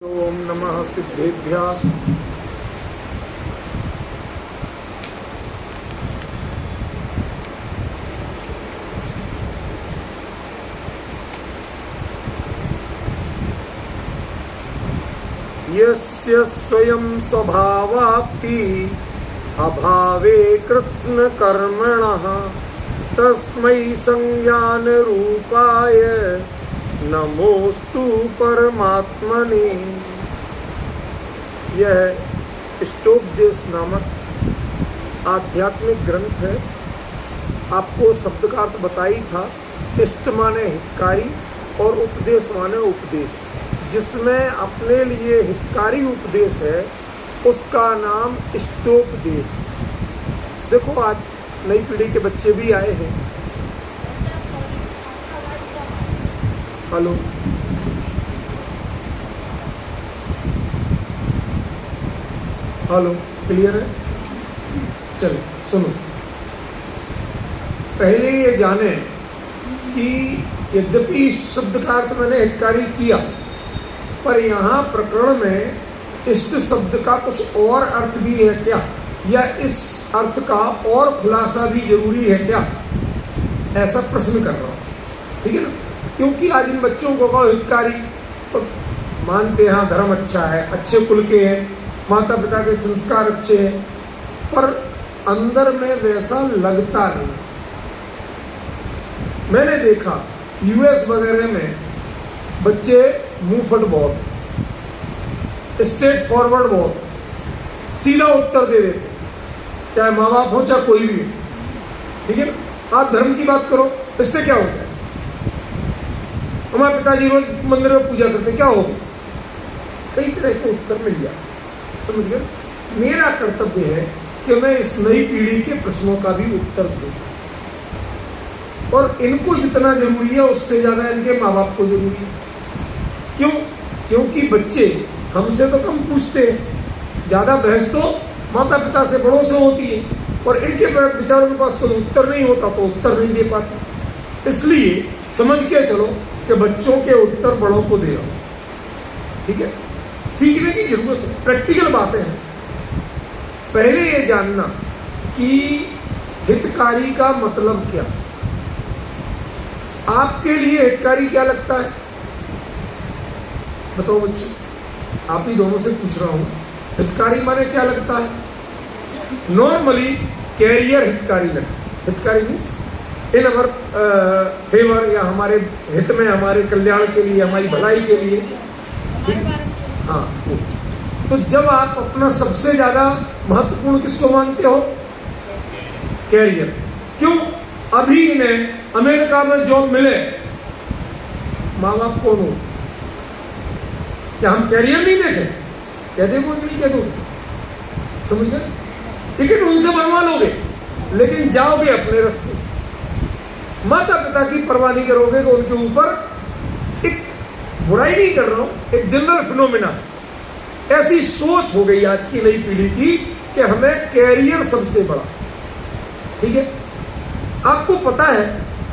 ओम नमः सिद्धेभ्यः। यस्य स्वयं स्वभावाप्ति अभावे कृत्स्न कर्मणः तस्मै संज्ञान रूपाय नमोस्तु परमात्मने। यह इष्टोपदेश नामक आध्यात्मिक ग्रंथ है। आपको शब्द का अर्थ बताई था। इष्ट माने हितकारी और उपदेश माने उपदेश। जिसमें अपने लिए हितकारी उपदेश है उसका नाम इष्टोपदेश। देखो, आज नई पीढ़ी के बच्चे भी आए हैं। हेलो, हेलो, क्लियर है? चलो सुनो, पहले ये जाने कि यद्यपि इष्ट शब्द का अर्थ मैंने हितकारी किया, पर यहाँ प्रकरण में इष्ट शब्द का कुछ और अर्थ भी है क्या, या इस अर्थ का और खुलासा भी जरूरी है क्या, ऐसा प्रश्न कर रहा हूँ। ठीक है ना? क्योंकि आज इन बच्चों को कहो हितकारी तो मानते हैं हाँ धर्म अच्छा है, अच्छे कुल के हैं, माता पिता के संस्कार अच्छे हैं, पर अंदर में वैसा लगता नहीं। मैंने देखा यूएस वगैरह में बच्चे मुंहफट बहुत, स्ट्रेट फॉरवर्ड बहुत, सीधा उत्तर दे देते, चाहे माँ बाप हो चाहे कोई भी हो। ठीक है ना? आप धर्म की बात करो, इससे क्या होता है? हमारे पिताजी रोज मंदिर में पूजा करते, क्या होगा? कई तरह के उत्तर मिल जाए। समझ गए? मेरा कर्तव्य है कि मैं इस नई पीढ़ी के प्रश्नों का भी उत्तर दूं, और इनको जितना जरूरी है उससे ज्यादा इनके माँ बाप को जरूरी है। क्यों? क्योंकि बच्चे हमसे तो कम पूछते हैं, ज्यादा बहस तो माता पिता से, बड़ों से होती है, और इनके बेचारों के पास कोई उत्तर नहीं होता तो उत्तर नहीं दे पाते। इसलिए समझ के चलो कि बच्चों के उत्तर बड़ों को दे रहा हूं। ठीक है? सीखने की जरूरत है, प्रैक्टिकल बातें हैं। पहले ये जानना कि हितकारी का मतलब क्या। आपके लिए हितकारी क्या लगता है? बताओ बच्चों, आप ही दोनों से पूछ रहा हूं। हितकारी माने क्या लगता है? नॉर्मली कैरियर हितकारी लगता। हितकारी मीन्स इन अवर फेवर, या हमारे हित में, हमारे कल्याण के लिए, हमारी भलाई के लिए। हाँ, तो जब आप अपना सबसे ज्यादा महत्वपूर्ण किसको मानते हो? कैरियर। क्यों? अभी इन्हें अमेरिका में जॉब मिले, माँ बाप कौन हो? क्या हम कैरियर नहीं देखें? कह दे वो नहीं, कह दो, समझ गए? टिकट उनसे बनवा लोगे, लेकिन जाओगे अपने रास्ते। माता पिता की परवाह नहीं करोगे तो उनके ऊपर, एक बुराई नहीं कर रहा हूं, एक जनरल फिनोमिना, ऐसी सोच हो गई आज की नई पीढ़ी की कि हमें कैरियर सबसे बड़ा। ठीक है? आपको पता है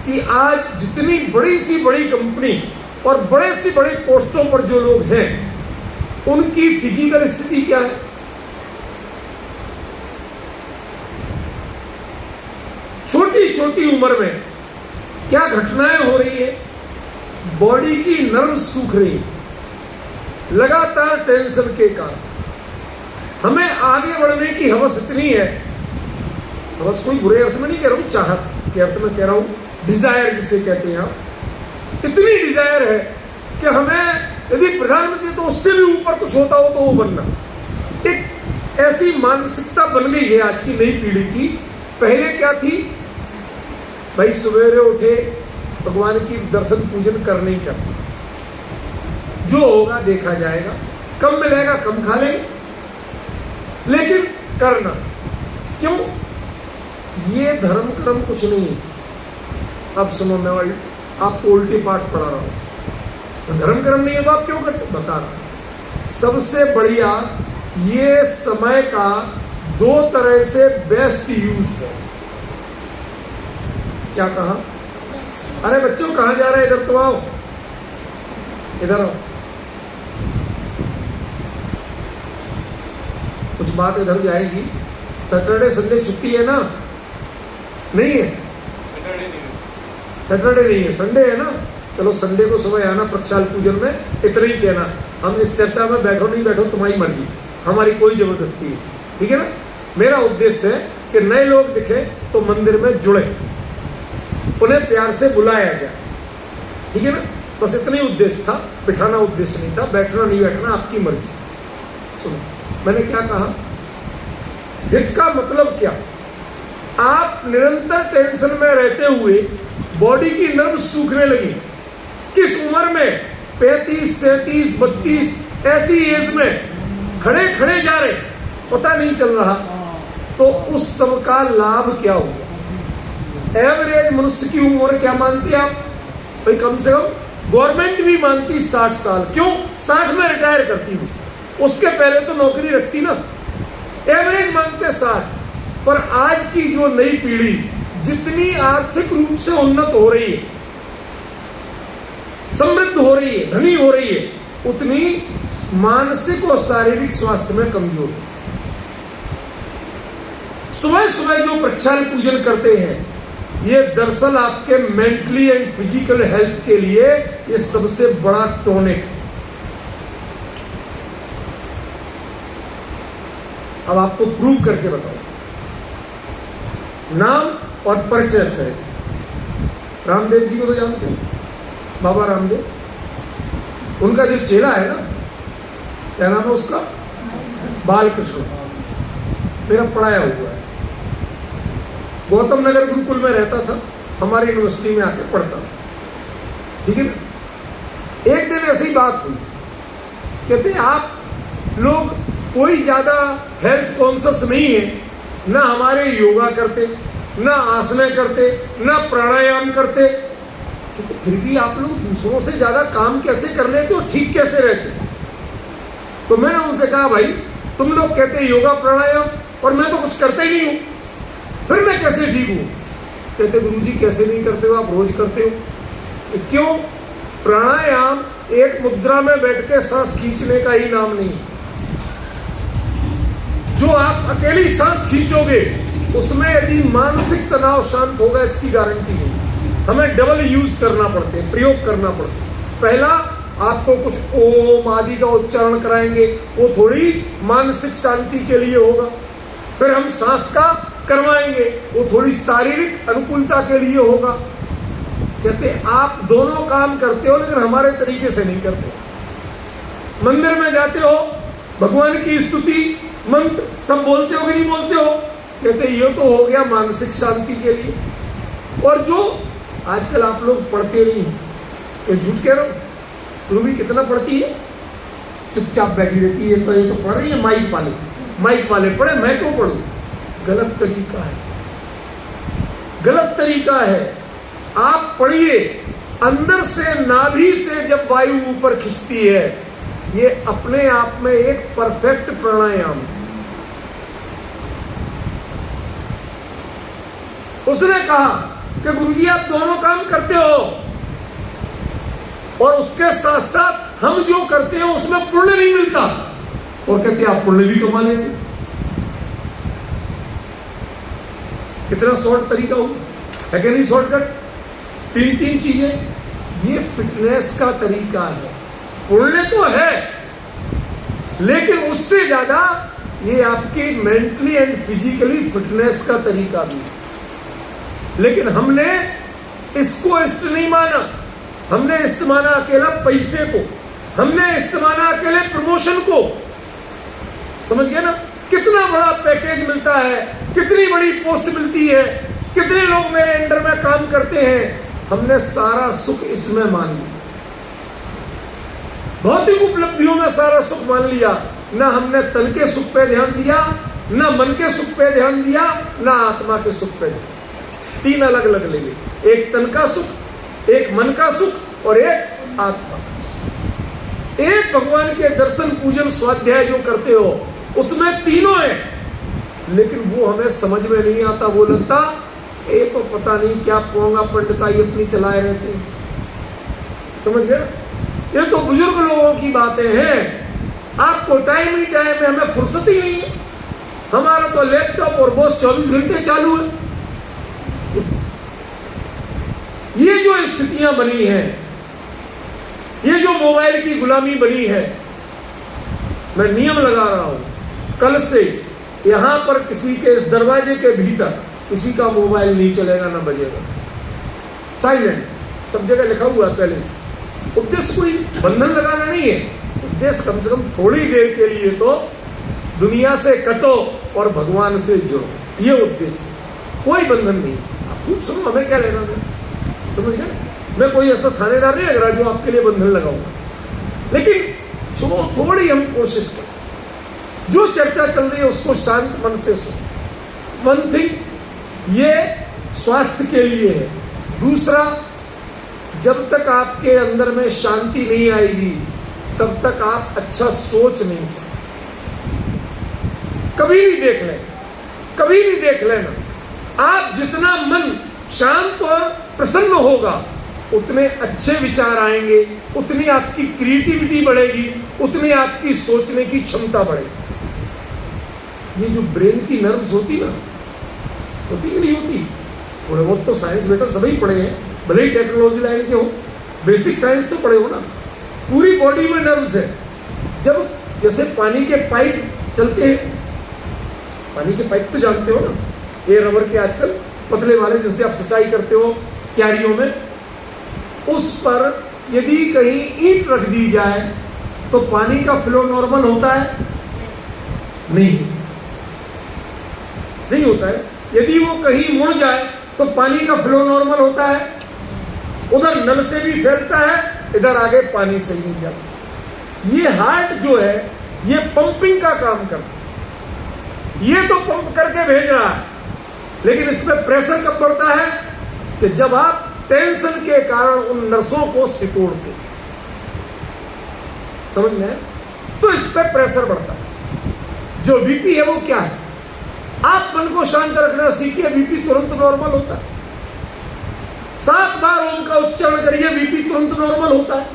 कि आज जितनी बड़ी सी बड़ी कंपनी और बड़े से बड़े पोस्टों पर जो लोग हैं, उनकी फिजिकल स्थिति क्या है? छोटी छोटी उम्र में क्या घटनाएं हो रही है? बॉडी की नर्व सूख रही है लगातार टेंशन के कारण। हमें आगे बढ़ने की हवस इतनी है, हवस कोई बुरे अर्थ में नहीं कह रहा हूं, चाहत के अर्थ में कह रहा हूं, डिजायर जिसे कहते हैं आप। इतनी डिजायर है कि हमें यदि प्रधानमंत्री तो उससे भी ऊपर कुछ होता हो तो वो बनना। एक ऐसी मानसिकता बन गई है आज की नई पीढ़ी की। पहले क्या थी? भाई सवेरे उठे, भगवान की दर्शन पूजन करने ही करना, जो होगा देखा जाएगा, कम मिलेगा कम खा लेंगे, लेकिन करना। क्यों? ये धर्म कर्म कुछ नहीं है। अब सुनो, मैं आपको उल्टी पाठ पढ़ा रहा हूं। धर्म कर्म नहीं है तो आप क्यों करते? बता रहा हूं। सबसे बढ़िया ये समय का दो तरह से बेस्ट यूज है। क्या कहा? अरे बच्चों कहां जा रहे हैं? इधर तो आओ, इधर आओ। कुछ बात इधर जाएगी। सैटरडे संडे छुट्टी है ना? नहीं है, सैटरडे नहीं है, संडे है ना। चलो संडे को सुबह आना प्रक्षाल पूजन में, इतना ही कहना। हम इस चर्चा में बैठो नहीं बैठो तुम्हारी मर्जी, हमारी कोई जबरदस्ती नहीं, ठीक है ना। मेरा उद्देश्य है कि नए लोग दिखे तो मंदिर में जुड़े, उन्हें प्यार से बुलाया जाए, ठीक है ना। बस इतना ही उद्देश्य था, बिठाना उद्देश्य नहीं था, बैठना नहीं बैठना आपकी मर्जी। सुनो मैंने क्या कहा, हित का मतलब क्या? आप निरंतर टेंशन में रहते हुए बॉडी की नर्व सूखने लगी। किस उम्र में? 35, 37, 32 ऐसी एज में खड़े खड़े जा रहे, पता नहीं चल रहा। तो उस सब का लाभ क्या हुआ? एवरेज मनुष्य की उम्र क्या मानती है आप? भाई कम से कम गवर्नमेंट भी मानती 60 साल। क्यों? 60 में रिटायर करती हूँ, उसके पहले तो नौकरी रखती ना। एवरेज मानते 60। पर आज की जो नई पीढ़ी जितनी आर्थिक रूप से उन्नत हो रही है, समृद्ध हो रही है, धनी हो रही है, उतनी मानसिक और शारीरिक स्वास्थ्य में कमजोर है। सुबह सुबह जो प्रक्षाल पूजन करते हैं, ये दरअसल आपके मेंटली एंड फिजिकल हेल्थ के लिए ये सबसे बड़ा टॉनिक है। अब आपको प्रूव करके बताओ। नाम और परिचय से रामदेव जी को तो जानते हैं, बाबा रामदेव। उनका जो चेला है ना, क्या नाम है उसका? बालकृष्ण। मेरा पढ़ाया हुआ है, गौतम नगर गुरुकुल में रहता था, हमारी यूनिवर्सिटी में आके पढ़ता था, ठीक है ना। एक दिन ऐसी बात हुई, कहते आप लोग कोई ज्यादा हेल्थ कॉन्शियस नहीं है, ना हमारे योगा करते, ना आसने करते, ना प्राणायाम करते, तो फिर भी आप लोग दूसरों से ज्यादा काम कैसे कर लेते हो, ठीक कैसे रहते? तो मैंने उनसे कहा भाई तुम लोग कहते योगा प्राणायाम और मैं तो कुछ करता ही नहीं हूं, फिर मैं कैसे ठीक हूं? कहते गुरुजी कैसे नहीं करते हो, आप रोज करते हो। क्यों? प्राणायाम एक मुद्रा में बैठ के सांस खींचने का ही नाम नहीं। जो आप अकेली सांस खींचोगे उसमें यदि मानसिक तनाव शांत होगा, इसकी गारंटी नहीं। हमें डबल यूज करना पड़ते हैं, प्रयोग करना पड़ता है। पहला आपको कुछ ओम आदि का उच्चारण कराएंगे, वो थोड़ी मानसिक शांति के लिए होगा। फिर हम सांस का करवाएंगे, वो थोड़ी शारीरिक अनुकूलता के लिए होगा। कहते आप दोनों काम करते हो लेकिन हमारे तरीके से नहीं करते। मंदिर में जाते हो, भगवान की स्तुति मंत्र सब बोलते हो कि नहीं बोलते हो? कहते ये तो हो गया मानसिक शांति के लिए। और जो आजकल आप लोग पढ़ते नहीं, तो झूठ कह रहा हूं, तुम भी कितना पढ़ती है, चुपचाप बैठी रहती है। तो ये तो पढ़ रही है, माइक वाले पढ़े, मैं क्यों पढ़ूं? गलत तरीका है, गलत तरीका है। आप पढ़िए, अंदर से नाभि से जब वायु ऊपर खिंचती है, ये अपने आप में एक परफेक्ट प्राणायाम है। उसने कहा कि गुरुजी आप दोनों काम करते हो और उसके साथ साथ हम जो करते हैं उसमें पुण्य नहीं मिलता। और कहते आप पुण्य भी कमा लेंगे। कितना शॉर्ट तरीका हो है कि नहीं? शॉर्टकट, 3 चीजें। ये फिटनेस का तरीका है। पुण्य तो है लेकिन उससे ज्यादा ये आपकी मेंटली एंड फिजिकली फिटनेस का तरीका भी है। लेकिन हमने इसको इष्ट नहीं माना, हमने इष्ट माना अकेला पैसे को, हमने इष्ट माना अकेले प्रमोशन को। समझ गए ना? कितना बड़ा पैकेज मिलता है, कितनी बड़ी पोस्ट मिलती है, कितने लोग मेरे अंडर में काम करते हैं। हमने सारा सुख इसमें मान लिया, भौतिक उपलब्धियों में सारा सुख मान लिया। ना हमने तन के सुख पे ध्यान दिया, ना मन के सुख पे ध्यान दिया, ना आत्मा के सुख पे ध्यान। 3 अलग अलग ले लिए, एक तन का सुख, एक मन का सुख और एक आत्मा का सुख। एक भगवान के दर्शन पूजन स्वाध्याय जो करते हो उसमें तीनों है, लेकिन वो हमें समझ में नहीं आता। वो लगता ये तो पता नहीं क्या पोंगा पंडिताई अपनी चलाए रहते हैं। समझ गए? ये तो बुजुर्ग लोगों की बातें हैं। आपको टाइम ही टाइम है, हमें फुर्सत ही नहीं है। हमारा तो लैपटॉप और बॉस 24 घंटे चालू है। ये जो स्थितियां बनी हैं, ये जो मोबाइल की गुलामी बनी है, मैं नियम लगा रहा हूं, कल से यहां पर किसी के इस दरवाजे के भीतर किसी का मोबाइल नहीं चलेगा, ना बजेगा, साइलेंट, सब जगह लिखा हुआ है पहले से। उद्देश्य कोई बंधन लगाना नहीं है, उद्देश्य कम से कम थोड़ी देर के लिए तो दुनिया से कटो और भगवान से जुड़ो, ये उद्देश्य, कोई बंधन नहीं। आप खूब सुनो, हमें क्या लेना है, समझ गए? मैं कोई ऐसा थानेदार नहीं लग रहा जो आपके लिए बंधन लगाऊंगा, लेकिन सुनो, थोड़ी हम कोशिश करें, जो चर्चा चल रही है उसको शांत मन से सुनो। वन थिंग, ये स्वास्थ्य के लिए है। दूसरा, जब तक आपके अंदर में शांति नहीं आएगी तब तक आप अच्छा सोच नहीं सकते। कभी भी देख लें, कभी भी देख लेना, आप जितना मन शांत और प्रसन्न होगा उतने अच्छे विचार आएंगे, उतनी आपकी क्रिएटिविटी बढ़ेगी, उतनी आपकी सोचने की क्षमता बढ़ेगी। ये जो ब्रेन की नर्व्स होती ना, होती कि नहीं होती? थोड़े बहुत तो साइंस बेटा सभी पढ़े हैं, भले ही टेक्नोलॉजी लाइन के हो, बेसिक साइंस तो पढ़े हो ना। पूरी बॉडी में नर्व्स है। जब जैसे पानी के पाइप चलते हैं, पानी के पाइप तो जानते हो ना, ये रबर के आजकल पतले वाले, जैसे आप सिंचाई करते हो क्यारियों में, उस पर यदि कहीं ईंट रख दी जाए तो पानी का फ्लो नॉर्मल होता है? नहीं होता है। यदि वो कहीं मुड़ जाए तो पानी का फ्लो नॉर्मल होता है? उधर नल से भी फैलता है, इधर आगे पानी से नहीं जाता। ये हार्ट जो है ये पंपिंग का काम करता है, ये तो पंप करके भेज रहा है, लेकिन इसमें प्रेशर कब बढ़ता है कि जब आप टेंशन के कारण उन नसों को सिकोड़ते, समझ में? तो इस पर प्रेशर बढ़ता है। जो बीपी है वो क्या है? आप मन को शांत रखना सीखिए, बीपी तुरंत नॉर्मल होता है। 7 बार ओम का उच्चारण करिए, बीपी तुरंत नॉर्मल होता है।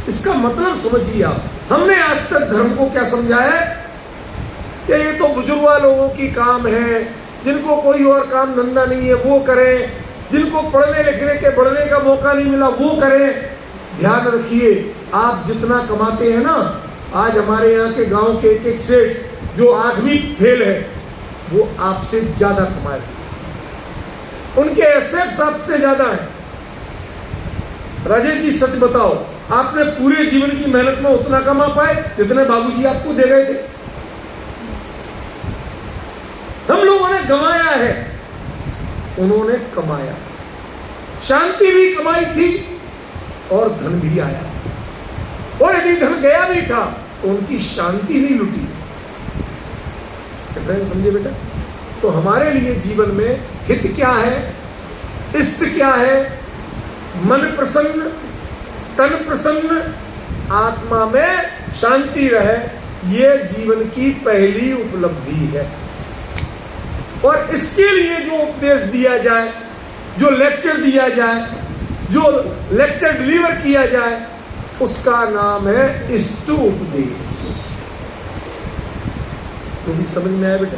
इसका मतलब समझिए आप। हमने आज तक धर्म को क्या समझाया कि ये तो बुजुर्गा लोगों की काम है, जिनको कोई और काम धंधा नहीं है वो करें, जिनको पढ़ने लिखने के बढ़ने का मौका नहीं मिला वो करें। ध्यान रखिए, आप जितना कमाते हैं ना, आज हमारे यहाँ के गांव के एक सेठ जो 8वीं फेल है वो आपसे ज्यादा कमाए, उनके एसेट्स आपसे ज्यादा हैं। राजेश जी सच बताओ, आपने पूरे जीवन की मेहनत में उतना कमा पाए जितने बाबूजी आपको दे रहे थे? हम लोगों ने गंवाया है, उन्होंने कमाया। शांति भी कमाई थी और धन भी आया, और यदि धन गया भी था तो उनकी शांति नहीं लुटी। समझे बेटा? तो हमारे लिए जीवन में हित क्या है, इष्ट क्या है? मन प्रसन्न, तन प्रसन्न, आत्मा में शांति रहे, ये जीवन की पहली उपलब्धि है। और इसके लिए जो उपदेश दिया जाए, जो लेक्चर दिया जाए, जो लेक्चर डिलीवर किया जाए, उसका नाम है इष्ट उपदेश। तो भी समझ में आया बेटा?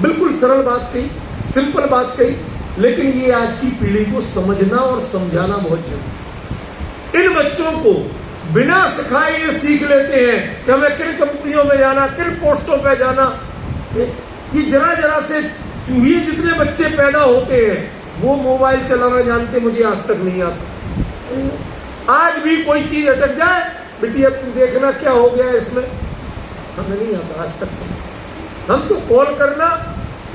बिल्कुल सरल बात कही, सिंपल बात कही, लेकिन ये आज की पीढ़ी को समझना और समझाना बहुत जरूरी। इन बच्चों को बिना सिखाए ये सीख लेते हैं कि हमें किन कंपनियों में जाना, किन पोस्टों पे जाना। ये जरा जरा से चूहे जितने बच्चे पैदा होते हैं वो मोबाइल चलाना जानते, मुझे आज तक नहीं आता। आज भी कोई चीज अटक जाए, बिटिया तुम देखना क्या हो गया इसमें, हमें नहीं आता आज तक से। हम तो कॉल करना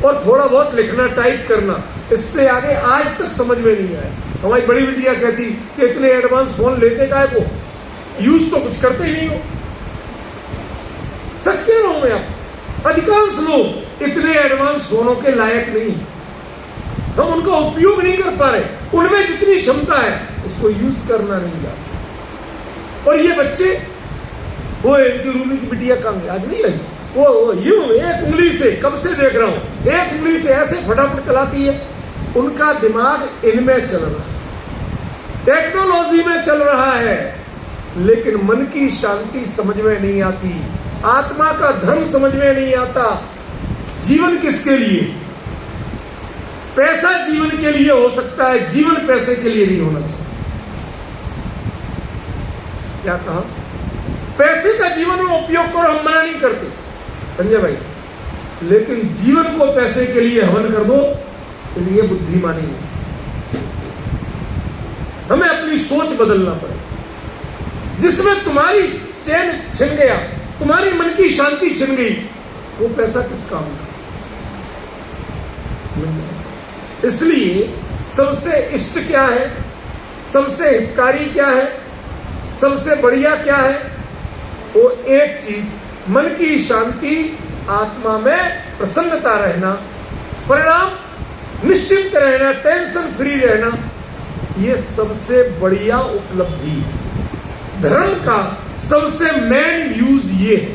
और थोड़ा बहुत लिखना, टाइप करना, इससे आगे आज तक समझ में नहीं आया। हमारी बड़ी बिटिया कहती कि इतने एडवांस फोन लेते का है, वो यूज तो कुछ करते ही नहीं हो। सच कह रहा हूं मैं आप, अधिकांश लोग इतने एडवांस फोनों के लायक नहीं, हम उनका उपयोग नहीं कर पा रहे। उनमें जितनी क्षमता है उसको यूज करना नहीं जाता। और ये बच्चे, वो इनकी रूमी की बिटिया काम है, आज नहीं लगी, वो यूं एक उंगली से, कब से देख रहा हूं, एक उंगली से ऐसे फटाफट चलाती है। उनका दिमाग इनमें चल रहा है, टेक्नोलॉजी में चल रहा है, लेकिन मन की शांति समझ में नहीं आती, आत्मा का धर्म समझ में नहीं आता, जीवन किसके लिए? पैसा जीवन के लिए हो सकता है, जीवन पैसे के लिए नहीं होना चाहिए। क्या कहा? पैसे का जीवन में उपयोग करो, हम मना नहीं करते संजय भाई, लेकिन जीवन को पैसे के लिए हवन कर दो, ये बुद्धिमानी है। हमें अपनी सोच बदलना पड़ेगा। जिसमें तुम्हारी चैन छिन गया, तुम्हारी मन की शांति छिन गई, वो पैसा किस काम का? इसलिए सबसे इष्ट क्या है, सबसे हितकारी क्या है, सबसे बढ़िया क्या है? वो एक चीज, मन की शांति, आत्मा में प्रसन्नता रहना, परिणाम निश्चिंत रहना, टेंशन फ्री रहना, ये सबसे बढ़िया उपलब्धि। धर्म का सबसे मेन यूज ये है।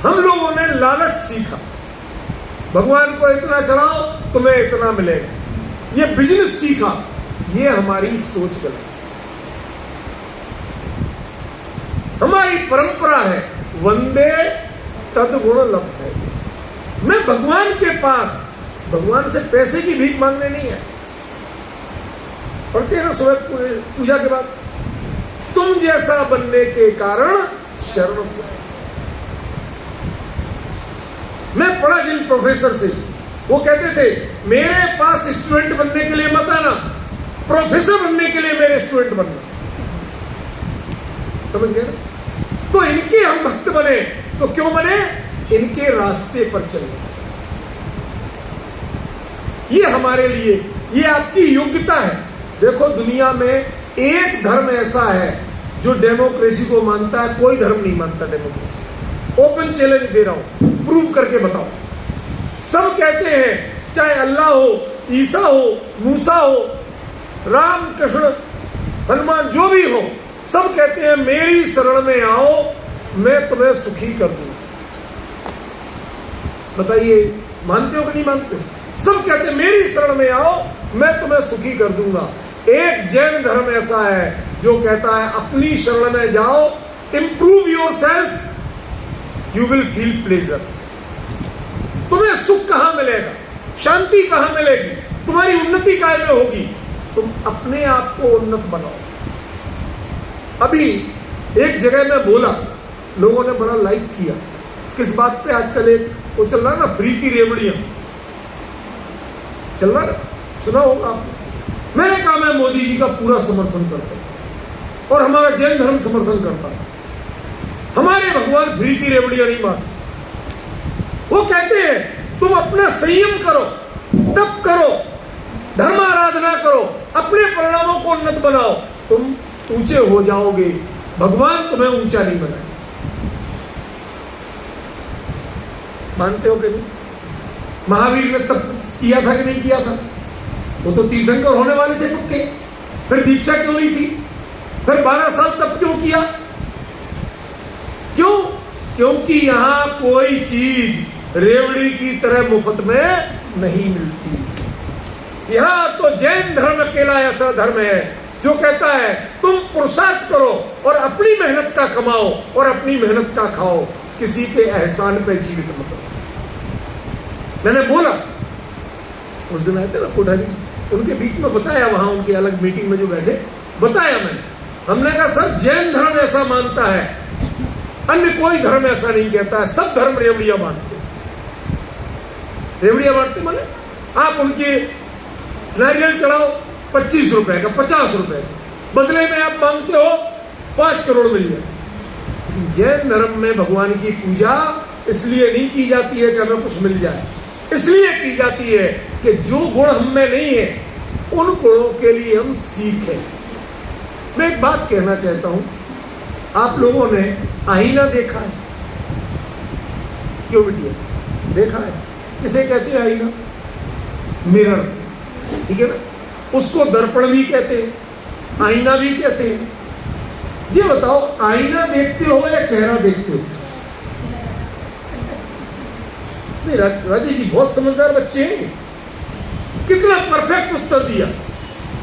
हम लोगों ने लालच सीखा, भगवान को इतना चढ़ाओ तुम्हें इतना मिलेगा, ये बिजनेस सीखा, ये हमारी सोच गलत। हमारी परंपरा है वंदे तद्गुण लब्धे। मैं भगवान के पास, भगवान से पैसे की भीख मांगने नहीं है। पढ़ते हैं ना सुबह पूजा के बाद, तुम जैसा बनने के कारण शरण को। मैं पढ़ा जिन प्रोफेसर से, वो कहते थे मेरे पास स्टूडेंट बनने के लिए मत आना, प्रोफेसर बनने के लिए मेरे स्टूडेंट बनना। समझ गए ना? तो इनके हम भक्त बने, तो क्यों बने? इनके रास्ते पर चले। ये हमारे लिए, ये आपकी योग्यता है। देखो दुनिया में एक धर्म ऐसा है जो डेमोक्रेसी को मानता है, कोई धर्म नहीं मानता डेमोक्रेसी। ओपन चैलेंज दे रहा हूं, प्रूव करके बताओ। सब कहते हैं, चाहे अल्लाह हो, ईसा हो, मूसा हो, राम कृष्ण हनुमान, जो भी हो, सब कहते हैं मेरी शरण में आओ, मैं तुम्हें सुखी कर दूंगा। बताइए मानते हो कि नहीं मानते? सब कहते हैं मेरी शरण में आओ, मैं तुम्हें सुखी कर दूंगा। एक जैन धर्म ऐसा है जो कहता है अपनी शरण में जाओ, improve your self, you will feel pleasure. तुम्हें सुख कहां मिलेगा, शांति कहां मिलेगी, तुम्हारी उन्नति काय में होगी? तुम अपने आप को उन्नत बनाओ। अभी एक जगह मैं बोला, लोगों ने बड़ा लाइक किया। किस बात पे? आजकल एक वो चल रहा ना, फ्री की रेवड़ियां चल रहा ना, सुना होगा आपने। मैंने कहा मैं मोदी जी का पूरा समर्थन करता हूं और हमारा जैन धर्म समर्थन करता है। हमारे भगवान फ्री की रेवड़ियां नहीं मारते। वो कहते हैं तुम अपना संयम करो, तप करो, धर्म आराधना करो, अपने परिणामों को उन्नत बनाओ, तुम ऊंचे हो जाओगे। भगवान तुम्हें ऊंचा नहीं बनाए। मानते हो कि नहीं? महावीर ने तप किया था कि नहीं किया था? वो तो तीर्थंकर होने वाले थे पक्के, फिर दीक्षा क्यों नहीं थी? फिर 12 साल तप क्यों किया? क्यों? क्योंकि यहां कोई चीज रेवड़ी की तरह मुफ्त में नहीं मिलती। यहां तो जैन धर्म अकेला ऐसा धर्म है जो कहता है तुम पुरुषार्थ करो और अपनी मेहनत का कमाओ और अपनी मेहनत का खाओ, किसी के एहसान पे जीवित मत रहो। मैंने बोला, उस दिन आए थे ना कोठारी, उनके बीच में बताया, वहां उनके अलग मीटिंग में जो बैठे, बताया मैंने। हमने कहा सर जैन धर्म ऐसा मानता है, अन्य कोई धर्म ऐसा नहीं कहता है, सब धर्म रेवड़ियां बांटते। रेवड़ियां बांटते माने आप उनके नारियल चढ़ाओ 25 रुपए का, 50 रुपए का, बदले में आप मांगते हो 5 करोड़ मिल जाए। जैन धर्म में भगवान की पूजा इसलिए नहीं की जाती है कि हमें कुछ मिल जाए, इसलिए की जाती है कि जो गुण हम में नहीं है उन गुणों के लिए हम सीखें। मैं एक बात कहना चाहता हूं, आप लोगों ने आईना देखा है? क्यों बिटिया? देखा है? किसे कहते हैं आईना? मिरर, ठीक है ना? उसको दर्पण भी कहते हैं, आईना भी कहते हैं। ये बताओ आईना देखते हो या चेहरा देखते हो? नहीं, राजेश जी बहुत समझदार बच्चे हैं, कितना परफेक्ट उत्तर दिया।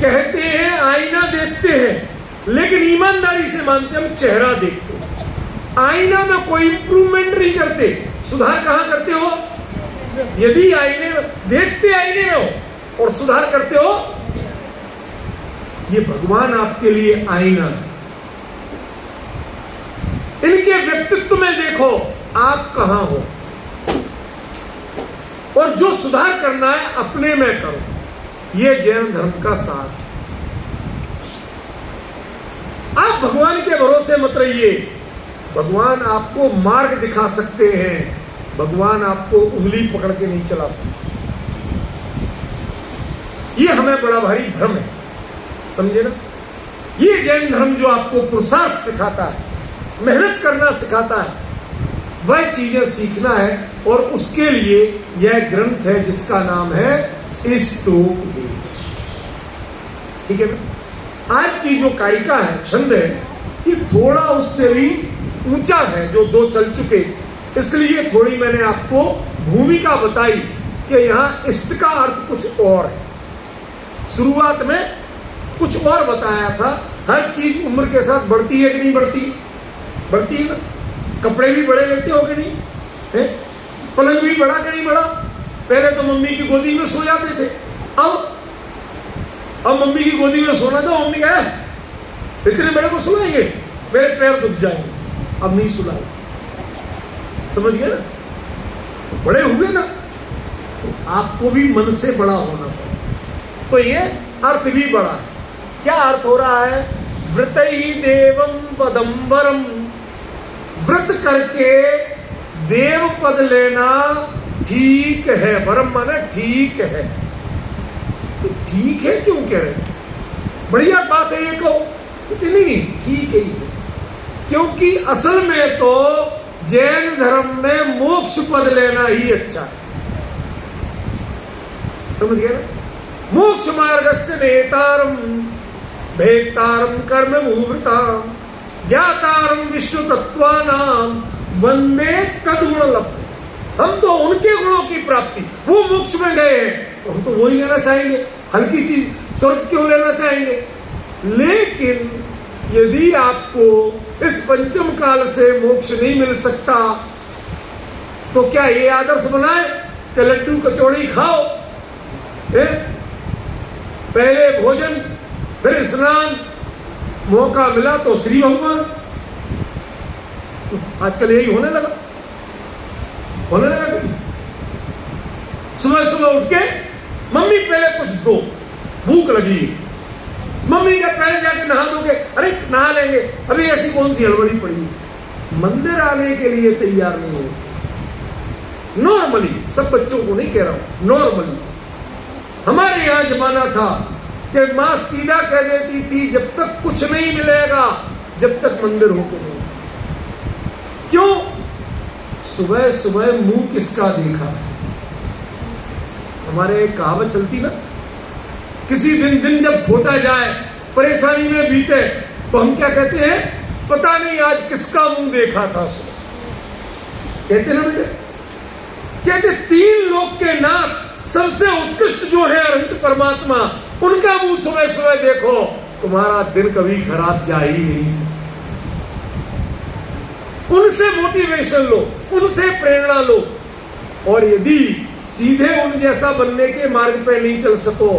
कहते हैं आईना देखते हैं, लेकिन ईमानदारी से मानते हम चेहरा देखते हैं। आईना में कोई इंप्रूवमेंट नहीं करते, सुधार कहां करते हो? यदि आईने में देखते आईने में हो और सुधार करते हो, ये भगवान आपके लिए आईना है। इनके व्यक्तित्व में देखो आप कहां हो, और जो सुधार करना है अपने में करो। ये जैन धर्म का सार। आप भगवान के भरोसे मत रहिए। भगवान आपको मार्ग दिखा सकते हैं, भगवान आपको उंगली पकड़ के नहीं चला सकते। ये हमें बड़ा भारी भ्रम है, समझे ना? ये जैन धर्म जो आपको पुरुषार्थ सिखाता है, मेहनत करना सिखाता है, वह चीजें सीखना है। और उसके लिए यह ग्रंथ है जिसका नाम है इष्टोपदेश। ठीक है ना? आज की जो कारिका है, छंद है, ये थोड़ा उससे भी ऊंचा है जो दो चल चुके, इसलिए थोड़ी मैंने आपको भूमिका बताई कि यहां इष्ट का अर्थ कुछ और है। शुरुआत में कुछ और बताया था। हर चीज उम्र के साथ बढ़ती है कि नहीं बढ़ती? बढ़ती है ना? कपड़े भी बड़े लेते हो कि नहीं है? पलंग भी बड़ा कि नहीं बड़ा? पहले तो मम्मी की गोदी में सो जाते थे, अब मम्मी की गोदी में सोना तो मम्मी कहा इतने बड़े को सुलाएंगे, मेरे पैर दुख जाएंगे, अब नहीं सुलाए। समझ गए ना? तो बड़े हुए ना, तो आपको भी मन से बड़ा होना पड़ेगा। तो ये अर्थ भी बड़ा है। क्या अर्थ हो रहा है? व्रतई देवम पदम्बरम, व्रत करके देव पद लेना ठीक है। वरम माने ठीक है। तो ठीक है क्यों कह रहे? बढ़िया बात है ये कहो, नहीं ठीक है, क्योंकि असल में तो जैन धर्म में मोक्ष पद लेना ही अच्छा है। समझ गए ना? मोक्ष मार्गस्य नेतारम भेक्तारम कर्म भूवृताम ज्ञातारम विश्व तत्वानाम वंदे तदगुण लब्ध। हम तो उनके गुणों की प्राप्ति, वो मोक्ष में गए हैं तो हम तो वही लेना चाहेंगे। हल्की चीज स्वर्ग क्यों लेना चाहेंगे? लेकिन यदि आपको इस पंचम काल से मोक्ष नहीं मिल सकता तो क्या ये आदर्श बनाए कि लड्डू कचौड़ी खाओ, पहले भोजन फिर स्नान, मौका मिला तो श्री भगवान। आजकल यही होने लगा सुबह सुबह उठ के मम्मी पहले कुछ दो, भूख लगी, मम्मी के पहले जाके नहा दोगे, अरे नहा लेंगे, अभी ऐसी कौन सी हड़बड़ी पड़ी, मंदिर आने के लिए तैयार नहीं हो। नॉर्मली, सब बच्चों को नहीं कह रहा हूं, नॉर्मली हमारे यहां जमाना था कि मां सीधा कह देती थी जब तक कुछ नहीं मिलेगा जब तक मंदिर होके नहीं। क्यों? सुबह सुबह मुंह किसका देखा? हमारे कहावत चलती ना, किसी दिन जब खोटा जाए, परेशानी में बीते, तो हम क्या कहते हैं? पता नहीं आज किसका मुंह देखा था सुबह। कहते ना बेटे, कहते तीन लोग के नाथ सबसे उत्कृष्ट जो है अनंत परमात्मा, उनका मुंह सुबह सुबह देखो, तुम्हारा दिन कभी खराब जा ही नहीं सकता। उनसे मोटिवेशन लो, उनसे प्रेरणा लो, और यदि सीधे उन जैसा बनने के मार्ग पे नहीं चल सको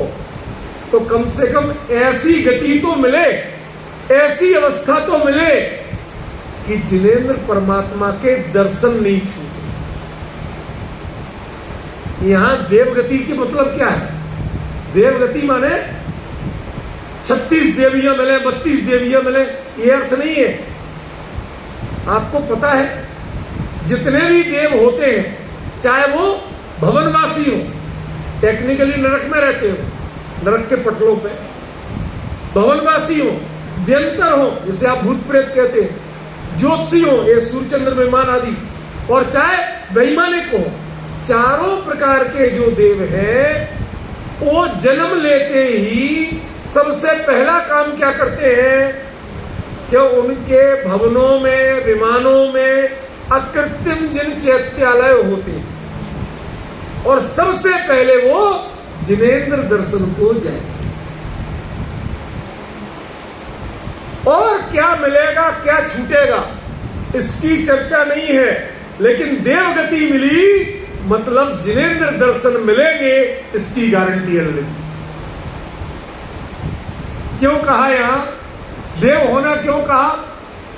तो कम से कम ऐसी गति तो मिले, ऐसी अवस्था तो मिले कि जिनेंद्र परमात्मा के दर्शन नहीं छूटे। यहां देवगति की मतलब क्या है? देवगति माने 36 देवियां मिले, 32 देवियां मिले, ये अर्थ नहीं है। आपको पता है जितने भी देव होते हैं, चाहे वो भवनवासी हो, टेक्निकली नरक में रहते हो, नरक के पटलों पे, भवनवासी हो, व्यंतर हो जिसे आप भूत प्रेत कहते हैं, ज्योतिषी हो, ये सूर्य चंद्र मेहमान आदि, और चाहे वैमानिक हो, चारों प्रकार के जो देव हैं वो जन्म लेते ही सबसे पहला काम क्या करते हैं कि उनके भवनों में, विमानों में अकृत्रिम जिन चैत्यालय होते हैं और सबसे पहले वो जिनेंद्र दर्शन को जाए। और क्या मिलेगा क्या छूटेगा इसकी चर्चा नहीं है, लेकिन देवगति मिली मतलब जिनेंद्र दर्शन मिलेंगे, इसकी गारंटी है ललित। क्यों कहा यहां देव होना, क्यों कहा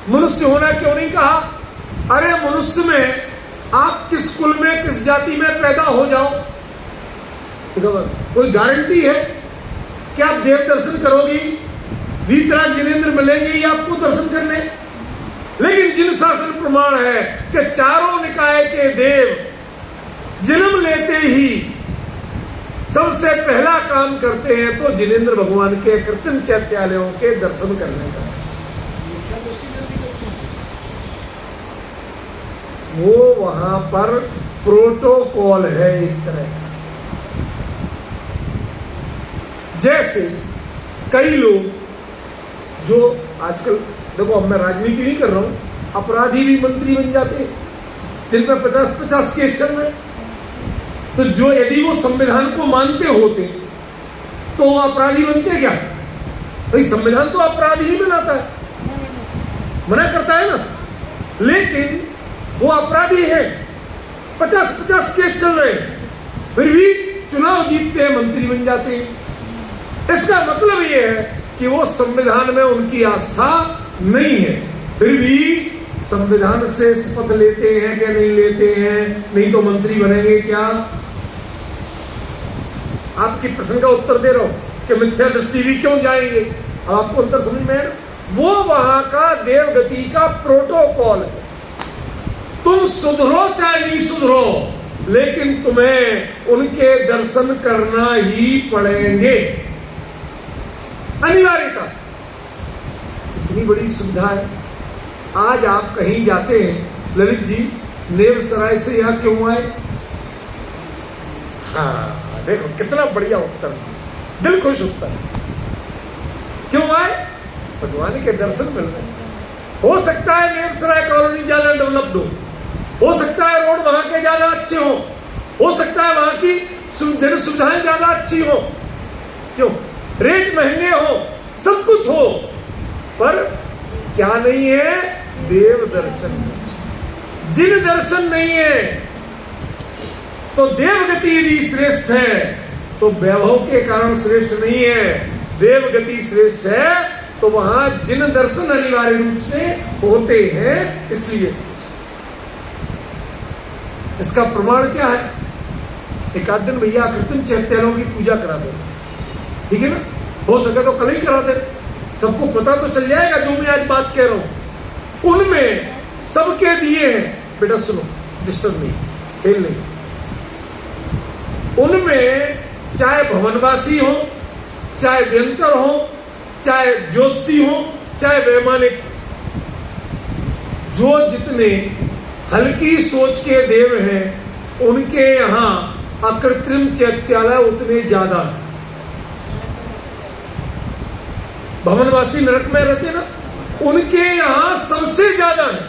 मनुष्य होना, क्यों नहीं कहा? अरे मनुष्य में आप किस कुल में, किस जाति में पैदा हो जाओ, कोई गारंटी है कि आप देव दर्शन करोगी, वीतराग जिनेंद्र मिलेंगे या आपको दर्शन करने? लेकिन जिन शासन प्रमाण है कि चारों निकाय के देव जन्म लेते ही सबसे पहला काम करते हैं तो जिनेंद्र भगवान के कृत्रिम चैत्यालयों के दर्शन करने का। वो वहां पर प्रोटोकॉल है एक तरह का। जैसे कई लोग जो आजकल, देखो अब मैं राजनीति नहीं कर रहा हूं, अपराधी भी मंत्री बन जाते हैं जिन पर 50-50 केस चल रहे। तो जो यदि वो संविधान को मानते होते तो वो अपराधी बनते क्या? भाई संविधान तो अपराधी नहीं बनाता है, मना करता है ना, लेकिन वो अपराधी है, 50-50 केस चल रहे फिर भी चुनाव जीतते हैं, मंत्री बन जाते हैं। इसका मतलब ये है कि वो संविधान में उनकी आस्था नहीं है, फिर भी संविधान से शपथ लेते हैं क्या नहीं लेते हैं, नहीं तो मंत्री बनेंगे क्या? आपकी प्रश्न का उत्तर दे रहा हूं कि मिथ्या दृष्टि भी क्यों जाएंगे। अब आपको अंतर समझ में है? वो वहां का देवगति का प्रोटोकॉल है। तुम सुधरो चाहे नहीं सुधरो, लेकिन तुम्हें उनके दर्शन करना ही पड़ेंगे, अनिवार्यता। इतनी बड़ी सुविधा है। आज आप कहीं जाते हैं, ललित जी नेवसराय से यहां क्यों आए? हाँ देखो कितना बढ़िया उत्तर, दिल खुश उत्तर। क्यों आए? भगवान के दर्शन मिल रहे। हो सकता है नेवसराय कॉलोनी ज्यादा डेवलप्ड हो सकता है रोड वहां के ज्यादा अच्छे हो सकता है वहां की जन सुविधाएं ज्यादा अच्छी हो, क्यों रेट महंगे हो, सब कुछ हो, पर क्या नहीं है? देव दर्शन। जिन दर्शन नहीं है तो देवगति यदि श्रेष्ठ है तो वैभव के कारण श्रेष्ठ नहीं है। देवगति श्रेष्ठ है तो वहां जिन दर्शन अनिवार्य रूप से होते हैं, इसलिए इसका प्रमाण क्या है? एक आध दिन भैया कृत्रिम चैत्यालयों की पूजा करा दे, ठीक है ना? हो सके तो कल ही करा दे, सबको पता तो चल जाएगा जो मैं आज बात कह रहा हूं। उनमें सबके दिए हैं, बेटा सुनो, डिस्टर्ब नहीं, फेल नहीं। उनमें चाहे भवनवासी हो, चाहे व्यंतर हो, चाहे ज्योतिषी हो, चाहे वैमानिक, जो जितने हल्की सोच के देव हैं उनके यहां अकृत्रिम चैत्यालय उतने ज्यादा है। भवनवासी नरक में रहते ना, उनके यहां सबसे ज्यादा है,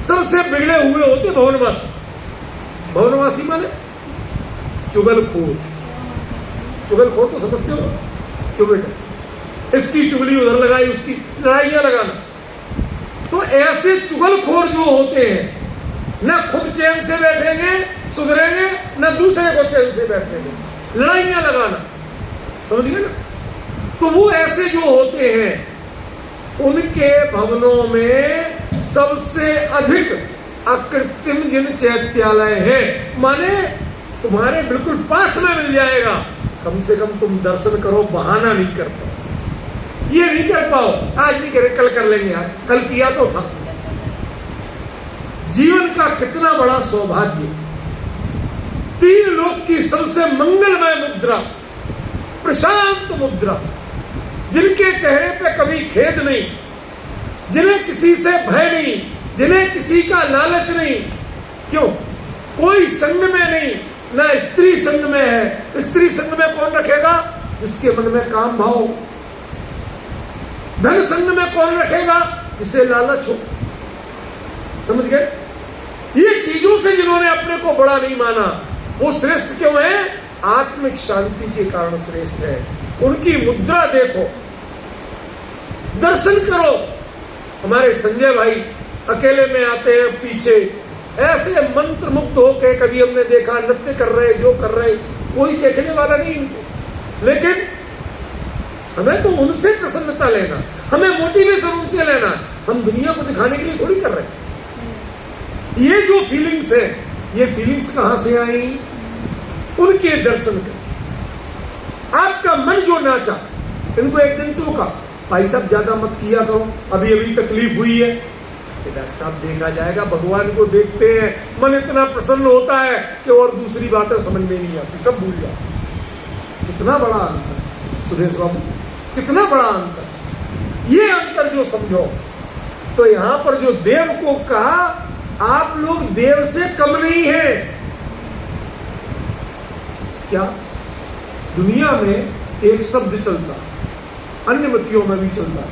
सबसे बिगड़े हुए होते भवनवासी। भवनवासी माने चुगलखोर। चुगलखोर तो समझते हो क्यों बेटा? इसकी चुगली उधर लगाई, उसकी लड़ाइयां लगाना। तो ऐसे चुगलखोर जो होते हैं न खुद चैन से बैठेंगे सुधरेंगे, न दूसरे को चैन से बैठेंगे, लड़ाइयां लगाना, समझ गए ना? तो वो ऐसे जो होते हैं उनके भवनों में सबसे अधिक अकृत्रिम जिन चैत्यालय है, माने तुम्हारे बिल्कुल पास में मिल जाएगा, कम से कम तुम दर्शन करो, बहाना नहीं कर पाओ। ये नहीं कर पाओ, आज नहीं करे कल कर लेंगे, यार कल किया तो था। जीवन का कितना बड़ा सौभाग्य। तीन लोक की सबसे मंगलमय मुद्रा, प्रशांत मुद्रा, जिनके चेहरे पे कभी खेद नहीं, जिन्हें किसी से भय नहीं, जिन्हें किसी का लालच नहीं। क्यों? कोई संग में नहीं, ना स्त्री संग में है। स्त्री संग में कौन रखेगा? जिसके मन में काम भाव। धन संग में कौन रखेगा? जिसे लालच हो। समझ गए? ये चीजों से जिन्होंने अपने को बड़ा नहीं माना, वो श्रेष्ठ क्यों है? आत्मिक शांति के कारण श्रेष्ठ है। उनकी मुद्रा देखो, दर्शन करो। हमारे संजय भाई अकेले में आते हैं पीछे, ऐसे मंत्र मुक्त होके कभी हमने देखा नृत्य कर रहे, जो कर रहे, कोई देखने वाला नहीं इनको। लेकिन हमें तो उनसे प्रसन्नता लेना, हमें मोटिवेशन उनसे लेना, हम दुनिया को दिखाने के लिए थोड़ी कर रहे हैं। ये जो फीलिंग्स है, ये फीलिंग्स कहां से आई? उनके दर्शन कर आपका मन जो नाचा। इनको एक दिन टोका, भाई साहब ज्यादा मत किया करो, अभी अभी तकलीफ हुई है। डॉक्टर साहब देखा जाएगा, भगवान को देखते हैं, मन इतना प्रसन्न होता है कि और दूसरी बातें समझ में नहीं आती, सब भूल जाते। कितना बड़ा अंतर सुदेश बाबू, कितना बड़ा अंतर। ये अंतर जो समझो, तो यहां पर जो देव को कहा, आप लोग देव से कम नहीं है। क्या दुनिया में एक शब्द चलता, अन्य मतियों में भी चलता,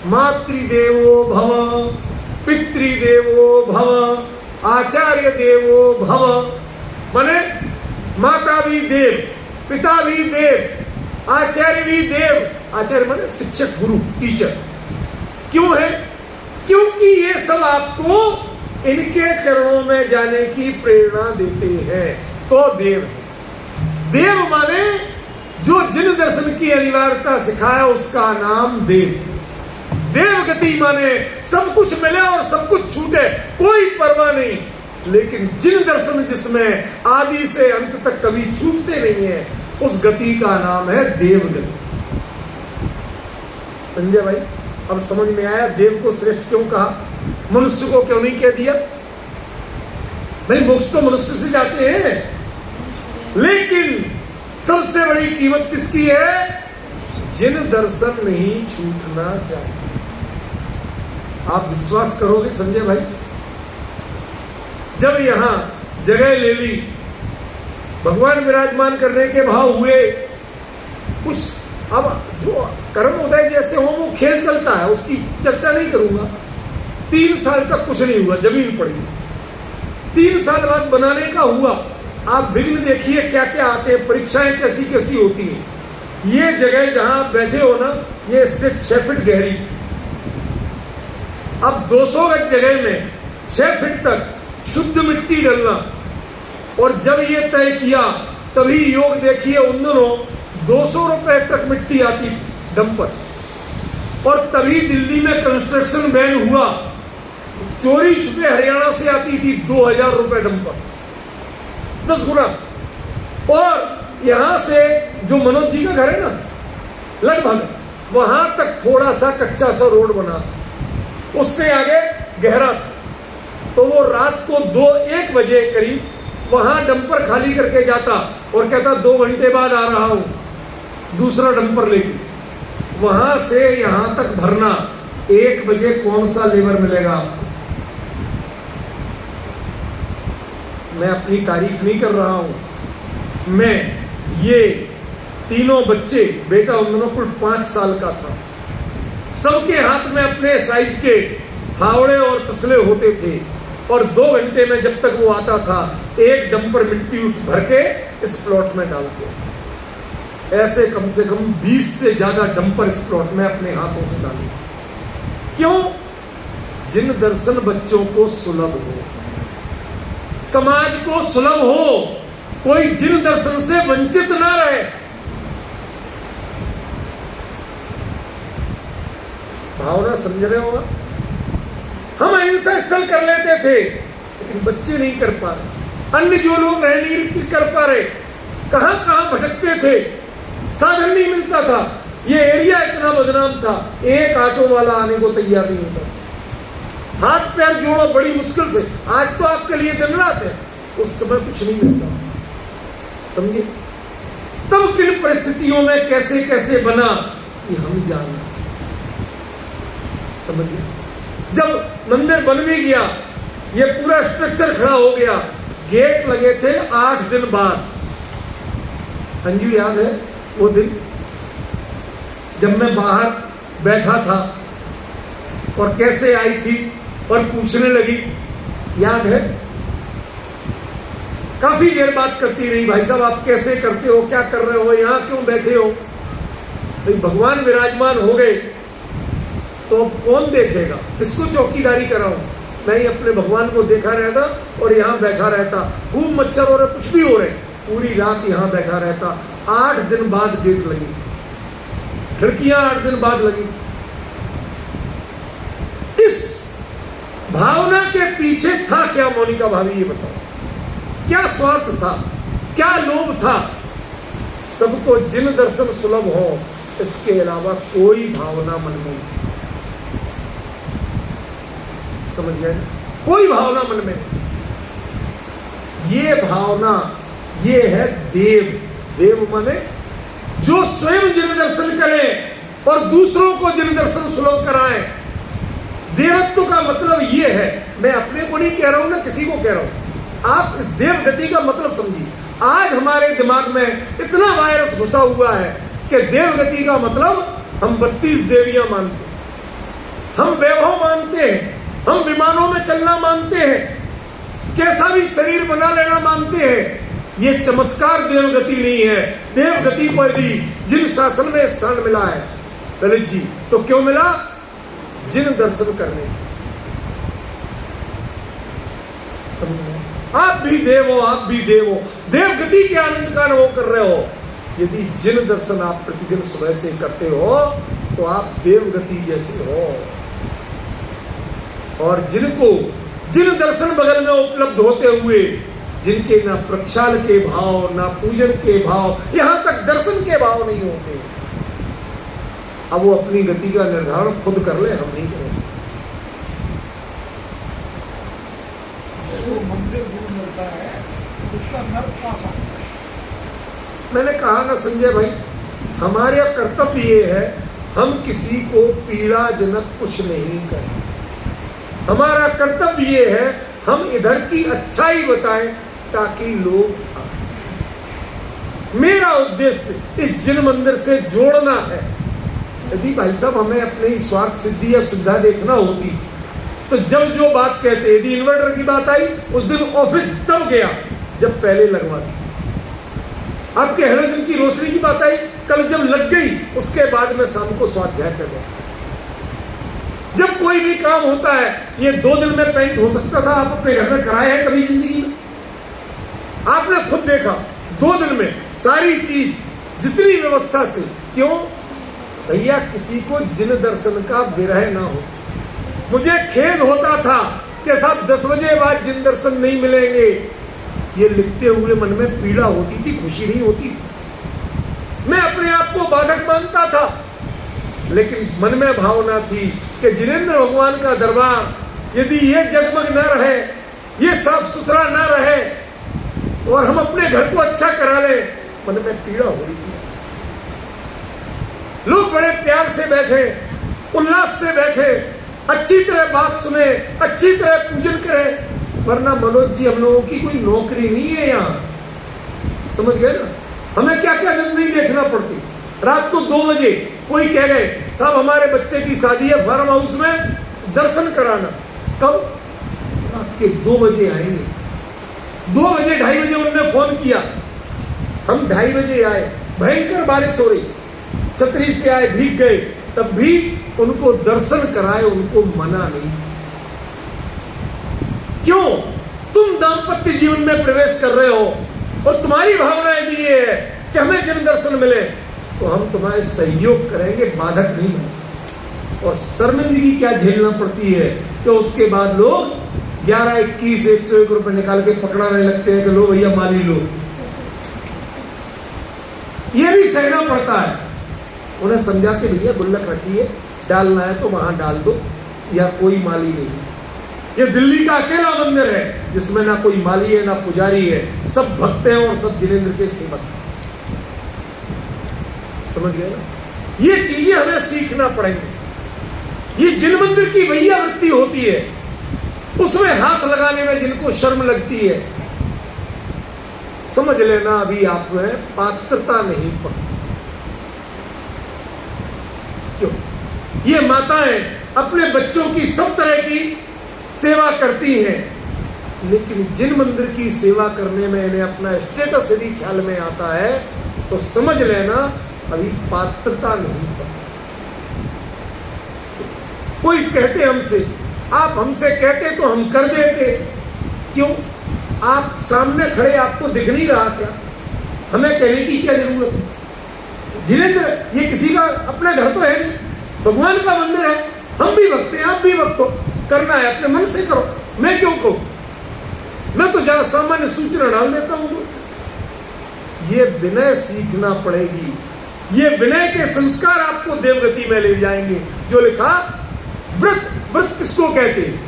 मातृदेवो भव, पितृदेवो भव, आचार्य देवो भव। माने माता भी देव, पिता भी देव, आचार्य भी देव। आचार्य माने शिक्षक, गुरु, टीचर। क्यों है? क्योंकि ये सब आपको इनके चरणों में जाने की प्रेरणा देते हैं, तो देव है। देव माने जो जिन दर्शन की अनिवार्यता सिखाया, उसका नाम देव। देव गति माने सब कुछ मिले और सब कुछ छूटे, कोई परवाह नहीं, लेकिन जिन दर्शन जिसमें आदि से अंत तक कभी छूटते नहीं है, उस गति का नाम है देव गति। संजय भाई, अब समझ में आया देव को श्रेष्ठ क्यों कहा, मनुष्य को क्यों नहीं कह दिया? भाई मोक्ष तो मनुष्य से जाते हैं, लेकिन सबसे बड़ी कीमत किसकी है? जिन दर्शन नहीं छूटना चाहिए। आप विश्वास करोगे संजय भाई, जब यहां जगह ले ली, भगवान विराजमान करने के भाव हुए, कुछ अब जो कर्म उदय जैसे हो वो खेल चलता है, उसकी चर्चा नहीं करूंगा। 3 साल तक कुछ नहीं हुआ, जमीन पड़ी। 3 साल बाद बनाने का हुआ। आप विघ्न देखिए क्या क्या आते हैं, परीक्षाएं कैसी कैसी होती हैं। ये जगह जहां आप बैठे हो ना, ये इससे 6 फीट गहरी थी। अब 200 गज जगह में 6 फीट तक शुद्ध मिट्टी डलना, और जब ये तय किया तभी योग देखिए, उन दिनों 200 रुपए तक मिट्टी आती थी डंपर, और तभी दिल्ली में कंस्ट्रक्शन बैन हुआ, चोरी छुपे हरियाणा से आती थी 2000 रुपए डंपर, 10 गुना। और यहां से जो मनोज जी का घर है ना, लगभग वहां तक थोड़ा सा कच्चा सा रोड बना, उससे आगे गहरा था। तो वो रात को 2-1 बजे करीब वहां डंपर खाली करके जाता और कहता 2 घंटे बाद आ रहा हूं दूसरा डंपर लेके। वहां से यहां तक भरना, 1 बजे कौन सा लेबर मिलेगा आपको? मैं अपनी तारीफ नहीं कर रहा हूं। मैं ये तीनों बच्चे, बेटा उन दोनों कुल 5 साल का था, सबके हाथ में अपने साइज के फावड़े और तसले होते थे, और 2 घंटे में जब तक वो आता था, 1 डंपर मिट्टी भर के इस प्लॉट में डालते। ऐसे कम से कम 20 से ज्यादा डंपर इस प्लॉट में अपने हाथों से डाले। क्यों? जिन दर्शन बच्चों को सुलभ हो, समाज को सुलभ हो, कोई जिन दर्शन से वंचित ना रहे। भावना समझ रहे होगा? हम अहिंसा स्थल कर लेते थे, लेकिन बच्चे नहीं कर पा रहे, अन्य जो लोग रह नहीं कर पा रहे, कहां कहां भटकते थे, साधन नहीं मिलता था। ये एरिया इतना बदनाम था, एक ऑटो वाला आने को तैयार नहीं होता, हाथ पैर जोड़ो बड़ी मुश्किल से। आज तो आपके लिए दिन रात है, उस समय कुछ नहीं मिलता। समझे? तब किन परिस्थितियों में कैसे कैसे बना, ये हम जानना। समझिए, जब मंदिर बन भी गया, ये पूरा स्ट्रक्चर खड़ा हो गया, गेट लगे थे 8 दिन बाद। अंजू याद है वो दिन जब मैं बाहर बैठा था और कैसे आई थी और पूछने लगी, याद है? काफी देर बात करती रही, भाई साहब आप कैसे करते हो, क्या कर रहे हो, यहां क्यों बैठे हो? भाई भगवान विराजमान हो गए तो कौन देखेगा, किसको चौकीदारी कराऊं? नहीं अपने भगवान को देखा रहता और यहाँ बैठा रहता, खूब मच्छर हो रहे, कुछ भी हो रहे, पूरी रात यहाँ बैठा रहता। 8 दिन बाद गेट लगी, खिड़कियां 8 दिन बाद लगी। इस भावना के पीछे था क्या मोनिका भाभी, ये बताओ? क्या स्वार्थ था, क्या लोभ था? सबको जिन दर्शन सुलभ हो, इसके अलावा कोई भावना मन में नहीं। समझ गए? कोई भावना मन में नहीं। ये भावना, ये है देव। देव माने जो स्वयं जिन दर्शन करे और दूसरों को जिन दर्शन सुलभ कराए। देवत्व का मतलब ये है, मैं अपने को नहीं कह रहा हूं ना किसी को कह रहा हूं। आप इस देव गति का मतलब समझिए। आज हमारे दिमाग में इतना वायरस घुसा हुआ है कि देव गति का मतलब हम 32 देवियां मानते हैं, हम वैभव मानते हैं, हम विमानों में चलना मानते हैं, कैसा भी शरीर बना लेना मानते हैं। ये चमत्कार देवगति नहीं है। देवगति को यदि जिन शासन में स्थान मिला है ललित जी, तो क्यों मिला? जिन दर्शन करने। आप भी देव हो, आप भी देव हो, देवगति के आनंद का अनुभव कर रहे हो। यदि जिन दर्शन आप प्रतिदिन सुबह से करते हो तो आप देवगति जैसे हो। और जिनको जिन दर्शन बगल में उपलब्ध होते हुए, जिनके ना प्रक्षाल के भाव, ना पूजन के भाव, यहां तक दर्शन के भाव नहीं होते, अब वो अपनी गति का निर्धारण खुद कर ले, हम नहीं करेंगे। जिसको मंदिर दूर मिलता है उसका नर्क पास आता है। मैंने कहा ना संजय भाई, हमारा कर्तव्य ये है, हम किसी को पीड़ाजनक कुछ नहीं करें। हमारा कर्तव्य ये है, हम इधर की अच्छाई बताएं ताकि लोग आए। मेरा उद्देश्य इस जिन मंदिर से जोड़ना है। यदि भाई साहब हमें अपनी स्वार्थ सिद्धि या सुविधा देखना होती तो जब जो बात कहते, यदि इन्वर्टर की बात आई उस दिन ऑफिस तब गया जब पहले लगवा दी। आपके हेलोजन की रोशनी की बात आई, कल जब लग गई उसके बाद में शाम को स्वाध्याय कर गया। जब कोई भी काम होता है, ये 2 दिन में पेंट हो सकता था, आप अपने घर में कराए हैं कभी जिंदगी में? आपने खुद देखा 2 दिन में सारी चीज, जितनी व्यवस्था से। क्यों भैया? किसी को जिन दर्शन का विरह ना हो। मुझे खेद होता था कि साहब 10 बजे बाद जिन दर्शन नहीं मिलेंगे, ये लिखते हुए मन में पीड़ा होती थी, खुशी नहीं होती थी। मैं अपने आप को बाधक मानता था, लेकिन मन में भावना थी कि जिनेंद्र भगवान का दरबार यदि ये जगमग न रहे, ये साफ सुथरा न रहे और हम अपने घर को अच्छा करा ले, मन में पीड़ा हो रही थी। लोग बड़े प्यार से बैठे, उल्लास से बैठे, अच्छी तरह बात सुने, अच्छी तरह पूजन करें। वरना मनोज जी, हम लोगों की कोई नौकरी नहीं है यहाँ। समझ गए ना? हमें क्या क्या नहीं देखना पड़ती। रात को 2 बजे कोई कह गए साहब हमारे बच्चे की शादी है फार्म हाउस में, दर्शन कराना। कब? रात के 2 बजे आएंगे। 2 बजे 2:30 बजे उन्होंने फोन किया, हम 2:30 बजे आए, भयंकर बारिश हो रही, छतरी से आए, भीग गए, तब भी उनको दर्शन कराए, उनको मना नहीं। क्यों? तुम दाम्पत्य जीवन में प्रवेश कर रहे हो और तुम्हारी भावना यदि ये है कि हमें जिन दर्शन मिले तो हम तुम्हारे सहयोग करेंगे, बाधक नहीं है। और शर्मिंदगी क्या झेलना पड़ती है कि उसके बाद लोग 11, 21, 101 रुपए निकाल के पकड़ाने लगते हैं कि लो भैया माली लो। ये भी सहना पड़ता है। उन्हें समझा के भैया गुल्लक रखिए, डालना है तो वहां डाल दो, या कोई माली नहीं। ये दिल्ली का अकेला मंदिर है जिसमें ना कोई माली है ना पुजारी है, सब भक्त हैं और सब जिनेंद्र के सेवक हैं। समझ गए ना? ये चीजें हमें सीखना पड़ेंगी। ये जिन मंदिर की भैया वृत्ति होती है, उसमें हाथ लगाने में जिनको शर्म लगती है, समझ लेना अभी आप में पात्रता नहीं पड़ती। क्यों? ये माताएं अपने बच्चों की सब तरह की सेवा करती हैं, लेकिन जिन मंदिर की सेवा करने में इन्हें अपना स्टेटस यदि ख्याल में आता है तो समझ लेना अभी पात्रता नहीं पड़ती। कोई कहते हमसे आप हमसे कहते तो हम कर देते, क्यों? आप सामने खड़े, आपको दिख नहीं रहा क्या? हमें कहने की क्या जरूरत है? जिनेंद्र, ये किसी का अपना घर तो है नहीं, भगवान का मंदिर है, हम भी भक्त हैं, आप भी भक्त हो, करना है अपने मन से करो, मैं क्यों कहूं? मैं तो जरा सामान्य सूचना डाल देता हूं। ये विनय सीखना पड़ेगी, ये विनय के संस्कार आपको देवगति में ले जाएंगे। जो लिखा व्रत, व्रत किसको कहते हैं?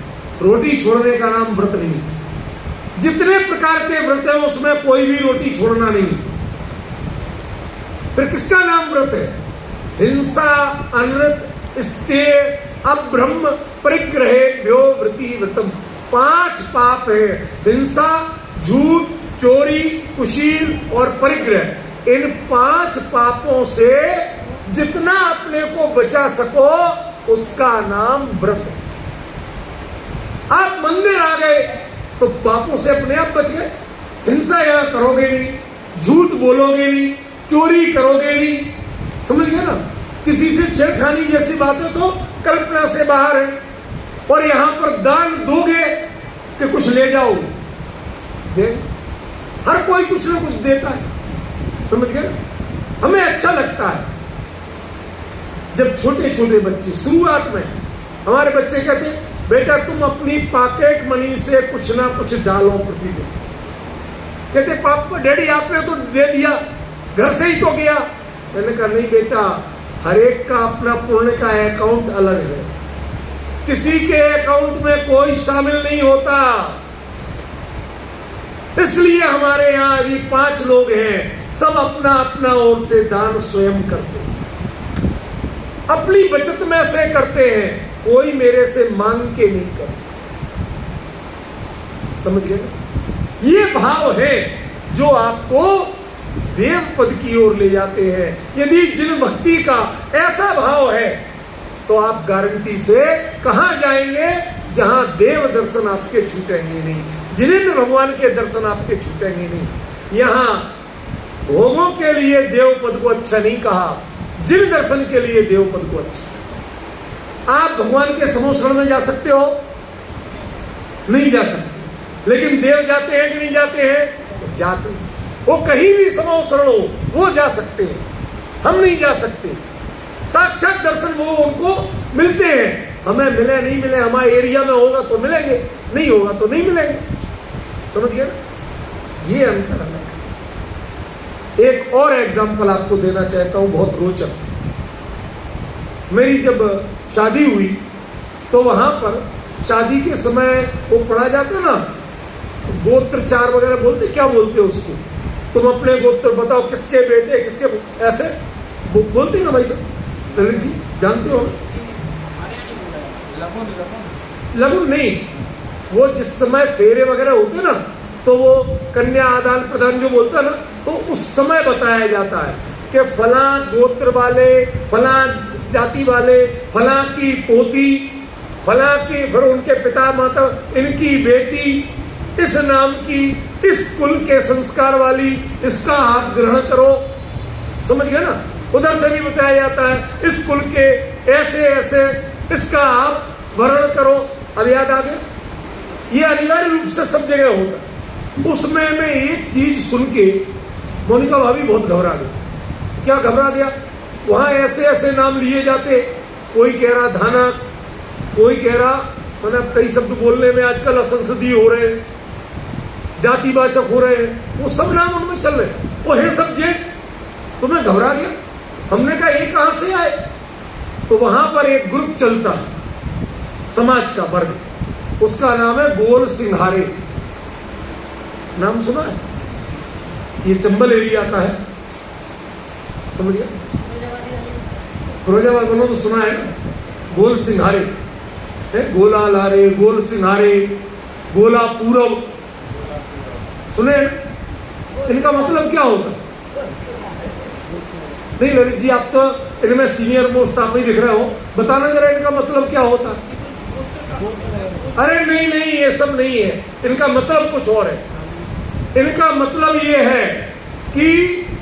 रोटी छोड़ने का नाम व्रत नहीं। जितने प्रकार के व्रत है उसमें कोई भी रोटी छोड़ना नहीं। फिर किसका नाम व्रत है? हिंसा, अनृत, स्तेय, अब्रह्म, परिग्रहे, व्योवृति, व्रतम। 5 पाप है, हिंसा, झूठ, चोरी, कुशील और परिग्रह। इन 5 पापों से जितना अपने को बचा सको उसका नाम व्रत है। आप मंदिर आ गए तो पापों से अपने आप बच गए। हिंसा यहां करोगे नहीं, झूठ बोलोगे नहीं, चोरी करोगे नहीं, समझ गए ना? किसी से छेड़खानी जैसी बातें तो कल्पना से बाहर है। और यहां पर दान दोगे कि कुछ ले जाओगे? दे, हर कोई कुछ ना कुछ देता है, समझ गए? हमें अच्छा लगता है जब छोटे छोटे बच्चे, शुरुआत में हमारे बच्चे कहते हैं, बेटा तुम अपनी पॉकेट मनी से कुछ ना कुछ डालो प्रतिदिन। कहते पापा, डैडी आपने तो दे दिया, घर से ही तो गया। मैंने कहा नहीं बेटा, हर एक का अपना पुण्य का अकाउंट अलग है, किसी के अकाउंट में कोई शामिल नहीं होता। इसलिए हमारे यहां अभी 5 लोग हैं, सब अपना अपना ओर से दान स्वयं करते हैं, अपनी बचत में से करते हैं, कोई मेरे से मांग के नहीं करता। समझ गए? ये भाव है जो आपको देव पद की ओर ले जाते हैं। यदि जिन भक्ति का ऐसा भाव है तो आप गारंटी से कहां जाएंगे? जहां देव दर्शन आपके छूटेंगे नहीं, जिनेंद्र भगवान के दर्शन आपके छूटेंगे नहीं। यहां भोगों के लिए देव पद को अच्छा नहीं कहा, जिन दर्शन के लिए देव पद को अच्छा। आप भगवान के समूह शरण में जा सकते हो? नहीं जा सकते। लेकिन देव जाते हैं कि नहीं जाते हैं? तो जाते हैं। वो कहीं भी समूह शरण हो वो जा सकते हैं, हम नहीं जा सकते। साक्षात दर्शन वो उनको मिलते हैं, हमें मिले नहीं मिले, हमारे एरिया में होगा तो मिलेंगे, नहीं होगा तो नहीं मिलेंगे। समझ गए? ये अंतर है। एक और एग्जाम्पल आपको देना चाहता हूं, बहुत रोचक। मेरी जब शादी हुई तो वहां पर शादी के समय वो पढ़ा जाता ना, गोत्रचार वगैरह बोलते, क्या बोलते उसको? तुम अपने गोत्र बताओ, किसके बेटे, किसके, ऐसे बोलते ना भाई साहब, ललित जी जानते हो? लगुन नहीं, वो जिस समय फेरे वगैरह होते ना तो वो कन्या आदान प्रदान जो बोलता ना, तो उस समय बताया जाता है कि फला गोत्र वाले, फला जाति वाले, फला की पोती, फला की, फिर उनके पिता माता, इनकी बेटी, इस नाम की, इस कुल के संस्कार वाली, इसका आप ग्रहण करो। समझ गए ना? उधर से भी बताया जाता है इस कुल के ऐसे ऐसे, इसका आप वर्ण करो। अब याद आ गया? ये अनिवार्य रूप से सब जगह होता है। उसमें मैं एक चीज सुन के मोनिका भाभी बहुत घबरा गई। क्या घबरा दिया? वहां ऐसे ऐसे नाम लिए जाते, कोई कह रहा धाना, कोई कह रहा, मतलब कई शब्द बोलने में आजकल असंसदीय हो रहे हैं, जातिवाचक हो रहे हैं, वो सब नाम उनमें चल रहे हैं, वो है सब जेठ। तो मैं घबरा गया। हमने कहा ये कहां से आए? तो वहां पर एक ग्रुप चलता है समाज का वर्ग, उसका नाम है गोल सिंघारे। नाम सुना है? ये चंबल एरिया का है, समझ गया? फिरोजाबाद वालों तो सुना है ना? गोल सिंघारे है, गोला लारे, गोल सिंघारे, गोला पूरब, सुने? इनका मतलब क्या होगा? नहीं ललित जी, आप तो इनमें सीनियर मोस्ट आप नहीं दिख रहे हो, बताना जरा इनका मतलब क्या होता है? अरे नहीं नहीं, ये सब नहीं है, इनका मतलब कुछ और है। इनका मतलब ये है कि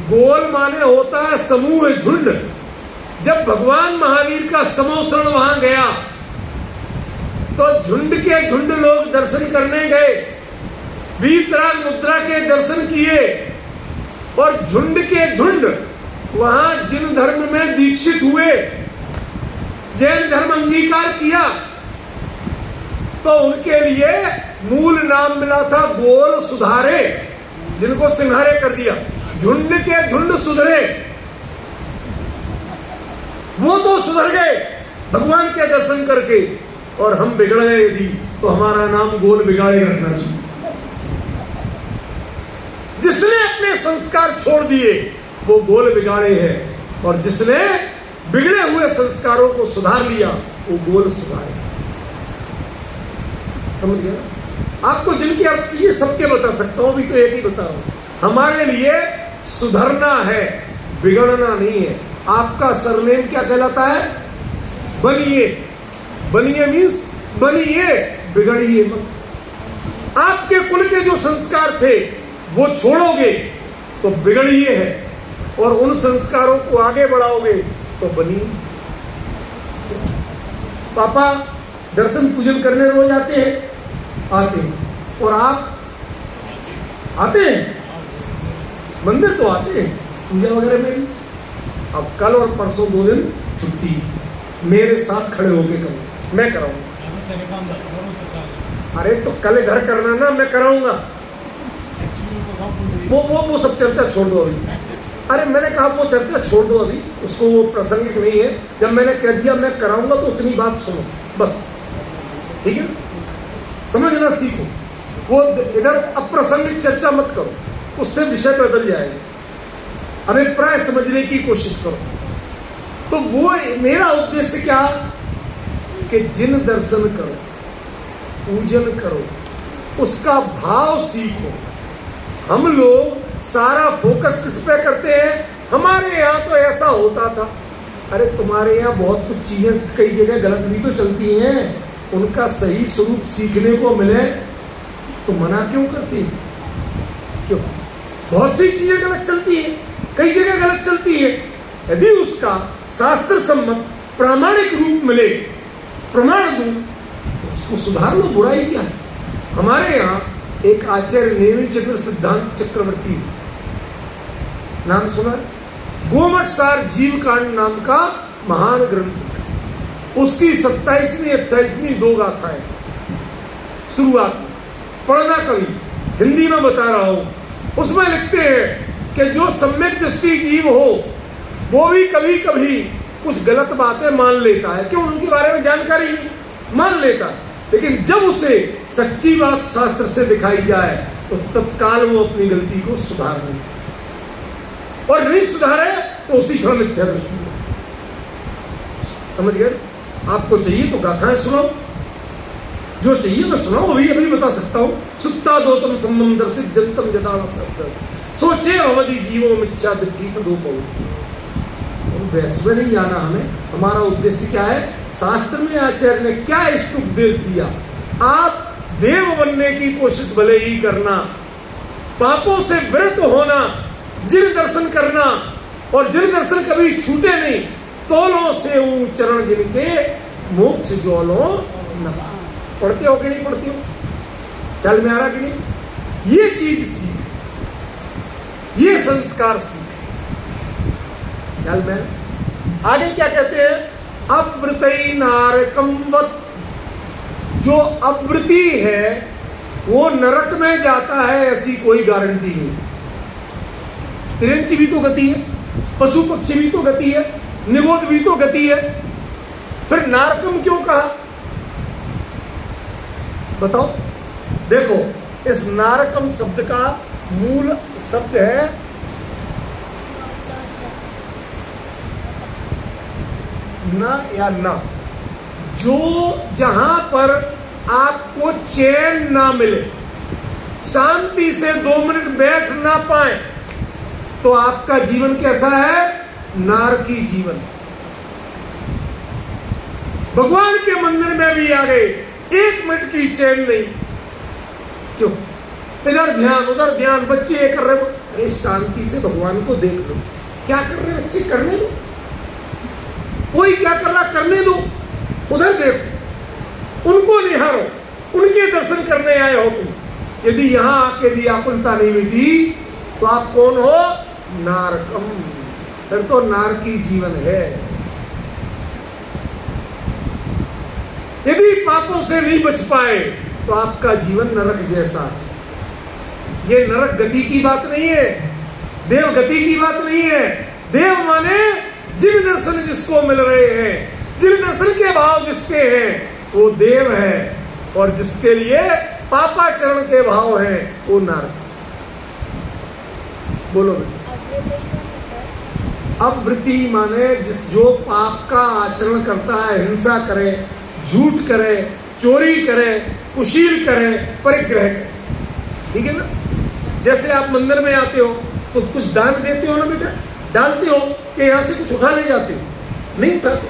गोल माने होता है समूह, झुंड। जब भगवान महावीर का समोसरण वहां गया तो झुंड के झुंड लोग दर्शन करने गए, वीतराग मुद्रा के दर्शन किए, और झुंड के झुंड वहां जिन धर्म में दीक्षित हुए, जैन धर्म अंगीकार किया, तो उनके लिए मूल नाम मिला था गोल सुधारे, जिनको सिंहारे कर दिया। झुंड के झुंड सुधरे, वो तो सुधर गए भगवान के दर्शन करके, और हम बिगड़ गए यदि तो हमारा नाम गोल बिगाड़े रखना चाहिए। जिसने अपने संस्कार छोड़ दिए वो गोल बिगाड़े हैं, और जिसने बिगड़े हुए संस्कारों को सुधार लिया वो गोल सुधारे। समझ गया? आपको जिनके अर्थ चाहिए सबके बता सकता हूं, अभी तो एक ही बता रहा हूं। हमारे लिए सुधरना है, बिगड़ना नहीं है। आपका सरनेम क्या कहलाता है? बनिए। बनिए मीन्स बनिए, बिगड़िए मत। आपके कुल के जो संस्कार थे वो छोड़ोगे तो बिगड़िए है, और उन संस्कारों को आगे बढ़ाओगे तो बनिए। पापा दर्शन पूजन करने रोज आते हैं? आते हैं। और आप आते हैं? मंदिर तो आते हैं, पूजा वगैरह में भी। अब कल और परसों 2 दिन छुट्टी, मेरे साथ खड़े होके करो, मैं कराऊंगा। अरे तो कल घर करना ना, मैं कराऊंगा। वो सब चर्चा छोड़ दो अभी। अरे मैंने कहा वो चर्चा छोड़ दो अभी, उसको वो प्रासंगिक नहीं है। जब मैंने कह दिया मैं कराऊंगा तो उतनी बात सुनो बस, ठीक है? समझना सीखो। वो इधर अप्रासंगिक चर्चा मत करो, उससे विषय बदल जाएगा। अभिप्राय समझने की कोशिश करो। तो वो मेरा उद्देश्य क्या कि जिन दर्शन करो, पूजन करो, उसका भाव सीखो। हम लोग सारा फोकस किस पे करते हैं? हमारे यहाँ तो ऐसा होता था। अरे तुम्हारे यहाँ बहुत कुछ चीजें कई जगह गलत भी तो चलती हैं, उनका सही स्वरूप सीखने को मिले तो मना क्यों करती है? क्यों? बहुत सी चीजें गलत चलती है, कई जगह गलत चलती है। यदि उसका शास्त्र सम्मत प्रामाणिक रूप मिले, प्रमाण दूं, तो उसको सुधार लो, बुराई क्या है? हमारे यहाँ एक आचार्य नेमी चंद्र सिद्धांत चक्रवर्ती, नाम सुना? गोमठ सार जीव कांड नाम का महान ग्रंथ, उसकी 27वीं 28वीं 2 गाथाएं शुरुआत में पढ़ना, कभी हिंदी में बता रहा हूं। उसमें लिखते हैं कि जो सम्यक दृष्टि जीव हो वो भी कभी कभी कुछ गलत बातें मान लेता है, क्यों? उनके बारे में जानकारी नहीं, मान लेता है। लेकिन जब उसे सच्ची बात शास्त्र से दिखाई जाए तो तत्काल वो अपनी गलती को सुधार ले, और नहीं सुधारे तो उसी क्षण मिथ्या दृष्टि। समझ गए? आपको चाहिए तो गाथाएं सुनाओ, जो चाहिए मैं सुनाओ, अभी बता सकता हूं। सुत्ता दोतम सम्मम दर्शित जनतम जदान शब्द सोचे अवधि जीवो मिच्छा दृष्टि तदोपो। वैसे में नहीं जाना हमें। हमारा उद्देश्य क्या है? शास्त्र में आचार्य ने क्या इष्ट उपदेश दिया। आप देव बनने की कोशिश भले ही करना, पापों से व्रत होना, जिन दर्शन करना, और जिन दर्शन कभी छूटे नहीं, तोलों से चरण जिनके मोक्ष ज्वालों न। पढ़ते हो कि नहीं पढ़ते हो? ख्याल में आ रहा कि नहीं? ये चीज सीख, ये संस्कार सीख। ख्याल में आगे क्या कहते हैं? अव्रतई नारकमवत, जो अव्रती है वो नरक में जाता है, ऐसी कोई गारंटी नहीं। तिरंची भी तो गति है, पशु पक्षी भी तो गति है, निगोद भी तो गति है, फिर नारकम क्यों कहा? बताओ। देखो, इस नारकम शब्द का मूल शब्द है न या न, जो जहां पर आपको चैन ना मिले, शांति से 2 मिनट बैठ ना पाए, तो आपका जीवन कैसा है? नारकी जीवन। भगवान के मंदिर में भी आ गए, 1 मिनट की चैन नहीं। क्यों? इधर ध्यान उधर ध्यान, बच्चे ये कर रहे हो, अरे शांति से भगवान को देख लो। क्या कर रहे बच्चे? करने दो। कोई क्या कर रहा करने दो, उधर देखो। उनको निहारो, उनके दर्शन करने आए हो तुम। यदि यहां आके भी आकुलता नहीं मिटी तो आप कौन हो? नारकम, फिर तो नारकी जीवन है। यदि पापों से नहीं बच पाए तो आपका जीवन नरक जैसा है। ये नरक गति की बात नहीं है, देव गति की बात नहीं है। देव माने जिन दर्शन जिसको मिल रहे हैं, जिन दर्शन के भाव जिसके हैं वो देव है, और जिसके लिए पापाचरण के भाव हैं वो नरक। बोलो। अवृत्ति माने जो पाप का आचरण करता है, हिंसा करे, झूठ करे, चोरी करे, कुशील करे, परिग्रह करे, ठीक है ना। जैसे आप मंदिर में आते हो तो कुछ दान देते हो ना बेटा, डालते हो कि यहां से कुछ उठा ले जाते हो, नहीं उठाते,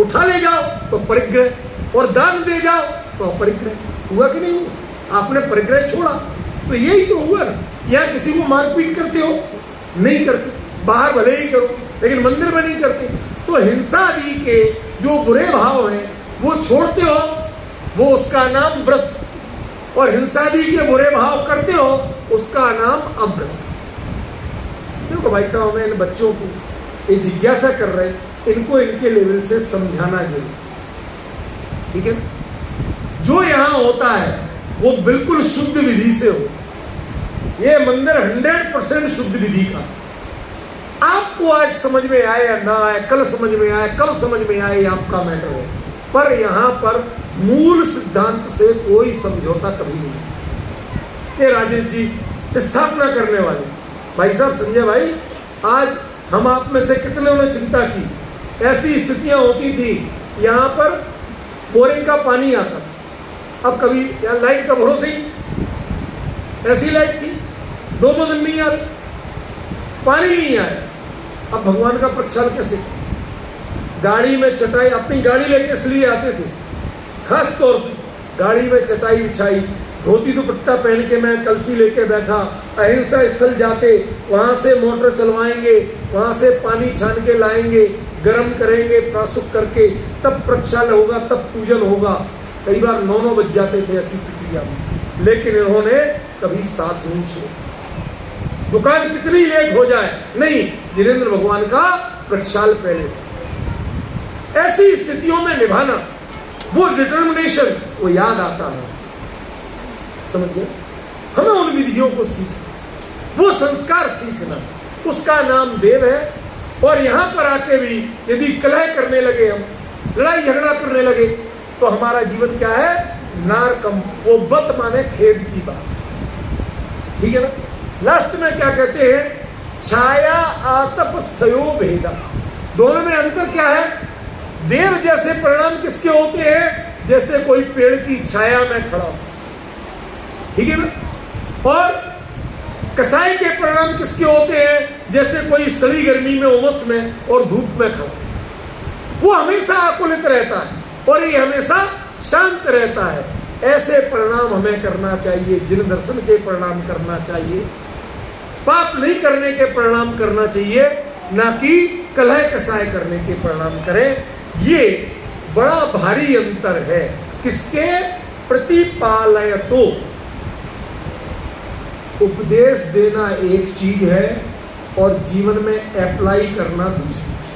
उठा ले जाओ तो परिग्रह, और दान दे जाओ तो अपरिग्रह। हुआ कि नहीं हुआ? आपने परिग्रह छोड़ा तो यही तो हुआ ना। या किसी को मारपीट करते हो, नहीं करते, बाहर भले ही करो लेकिन मंदिर में नहीं करते। तो हिंसा आदि के जो बुरे भाव हैं वो छोड़ते हो, वो उसका नाम व्रत, और हिंसा आदि के बुरे भाव करते हो उसका नाम अव्रत। देखो भाई साहब, मैं इन बच्चों को ये जिज्ञासा कर रहे, इनको इनके लेवल से समझाना जरूर, ठीक है। जो यहां होता है वो बिल्कुल शुद्ध विधि से हो। ये मंदिर 100% शुद्ध विधि का। आपको आज समझ में आए या ना आए, कल समझ में आए, कल समझ में आए, ये आपका मैटर है। पर यहां पर मूल सिद्धांत से कोई समझौता कभी नहीं। ये राजेश जी स्थापना करने वाले भाई साहब, संजय भाई, आज हम आप में से कितने ने चिंता की, ऐसी स्थितियां होती थी यहां पर बोरिंग का पानी आता, अब कभी लाइट का भरोसा ही, ऐसी लाइट थी 2-2 दिन नहीं आ रही, पानी नहीं आया। अब भगवान का प्रक्षाल कैसे? गाड़ी में चटाई, अपनी गाड़ी लेके इसलिए आते थे, खास तौर पे गाड़ी में चटाई बिछाई, धोती दुपट्टा पहन के मैं कलसी लेके बैठा, अहिंसा स्थल जाते, वहां से मोटर चलवाएंगे, वहां से पानी छान के लाएंगे, गर्म करेंगे प्रासुक करके, तब प्रक्षाल होगा, तब पूजन होगा। कई बार 9 बज जाते थे ऐसी प्रक्रिया में, लेकिन इन्होंने कभी साथ नहीं छोड़ा। दुकान कितनी लेट हो जाए, नहीं, जिनेंद्र भगवान का प्रक्षाल पहले। ऐसी स्थितियों में निभाना, वो डिटर्मिनेशन, वो याद आता है, समझ गए। हमें उन विधियों को सीखना, वो संस्कार सीखना, उसका नाम देव है। और यहां पर आके भी यदि कलह करने लगे, हम लड़ाई झगड़ा करने लगे, तो हमारा जीवन क्या है? नारकम। वो बत माने खेद की बात, ठीक है ना। लास्ट में क्या कहते हैं? छाया आतपस्थयो भेदा। दोनों में अंतर क्या है? देव जैसे परिणाम किसके होते हैं? जैसे कोई पेड़ की छाया में खड़ा हो, ठीक है ना। और कसाई के परिणाम किसके होते हैं? जैसे कोई सड़ी गर्मी में, उमस में और धूप में खड़ा, वो हमेशा आकुलित रहता है और ये हमेशा शांत रहता है। ऐसे परिणाम हमें करना चाहिए, जिन दर्शन के परिणाम करना चाहिए, पाप नहीं करने के परिणाम करना चाहिए, ना कि कलह कसाय करने के परिणाम करें। ये बड़ा भारी अंतर है। किसके? प्रतिपालयतो। उपदेश देना एक चीज है और जीवन में अप्लाई करना दूसरी चीज।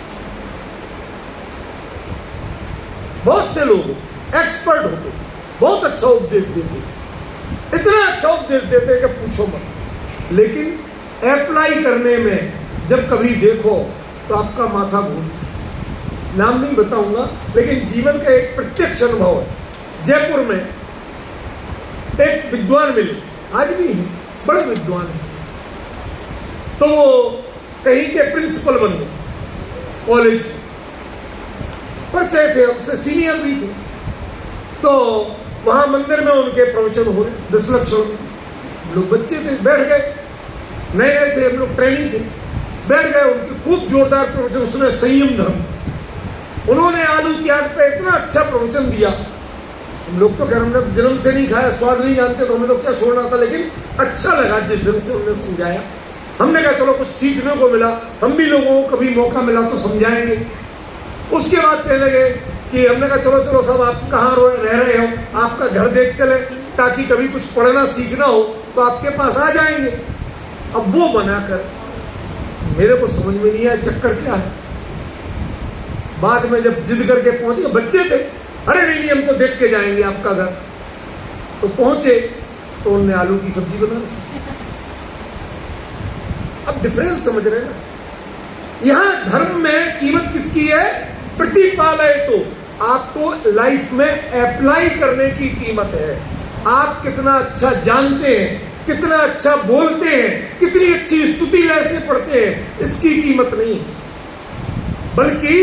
बहुत से लोग एक्सपर्ट होते, बहुत अच्छा उपदेश देते, इतना अच्छा उपदेश देते कि पूछो मत, लेकिन अप्लाई करने में जब कभी देखो तो आपका माथा घूम। नाम नहीं बताऊंगा, लेकिन जीवन का एक प्रत्यक्ष अनुभव है। जयपुर में एक विद्वान मिले, आज भी है, बड़े विद्वान है, तो वो कहीं के प्रिंसिपल बन गए, कॉलेज परिचय थे, हमसे सीनियर भी थे। तो वहां मंदिर में उनके प्रवचन हो रहे, 10 लक्षण लोग बच्चे थे, बैठ गए, नए नए थे हम लोग, ट्रेनिंग थे, बैठ गए। उनके खूब जोरदार प्रवचन, उसमें संयम धर्म, उन्होंने आलू त्याग पे इतना अच्छा प्रवचन दिया। हम लोग तो घर में जन्म से नहीं खाया, स्वाद नहीं जानते, तो हमें तो क्या छोड़ना था, लेकिन अच्छा लगा जिस ढंग से उन्होंने समझाया। हमने कहा चलो कुछ सीखने को मिला, हम भी लोगों को कभी मौका मिला तो समझाएंगे। उसके बाद कहने लगे कि हमने कहा चलो चलो सब आप कहाँ रह रहे हो, आपका घर देख चले, ताकि कभी कुछ पढ़ना सीखना हो तो आपके पास आ जाएंगे। अब वो बनाकर मेरे को समझ में नहीं आया चक्कर क्या है। बाद में जब जिद करके पहुंचे, बच्चे थे, अरे नहीं हम तो देख के जाएंगे आपका घर, तो पहुंचे तो उन्होंने आलू की सब्जी बना दी। अब डिफरेंस समझ रहे हैं ना। यहां धर्म में कीमत किसकी है? प्रतिपालय, तो आपको लाइफ में अप्लाई करने की कीमत है। आप कितना अच्छा जानते हैं, कितना अच्छा बोलते हैं, कितनी अच्छी स्तुति लय से पढ़ते हैं, इसकी कीमत नहीं, बल्कि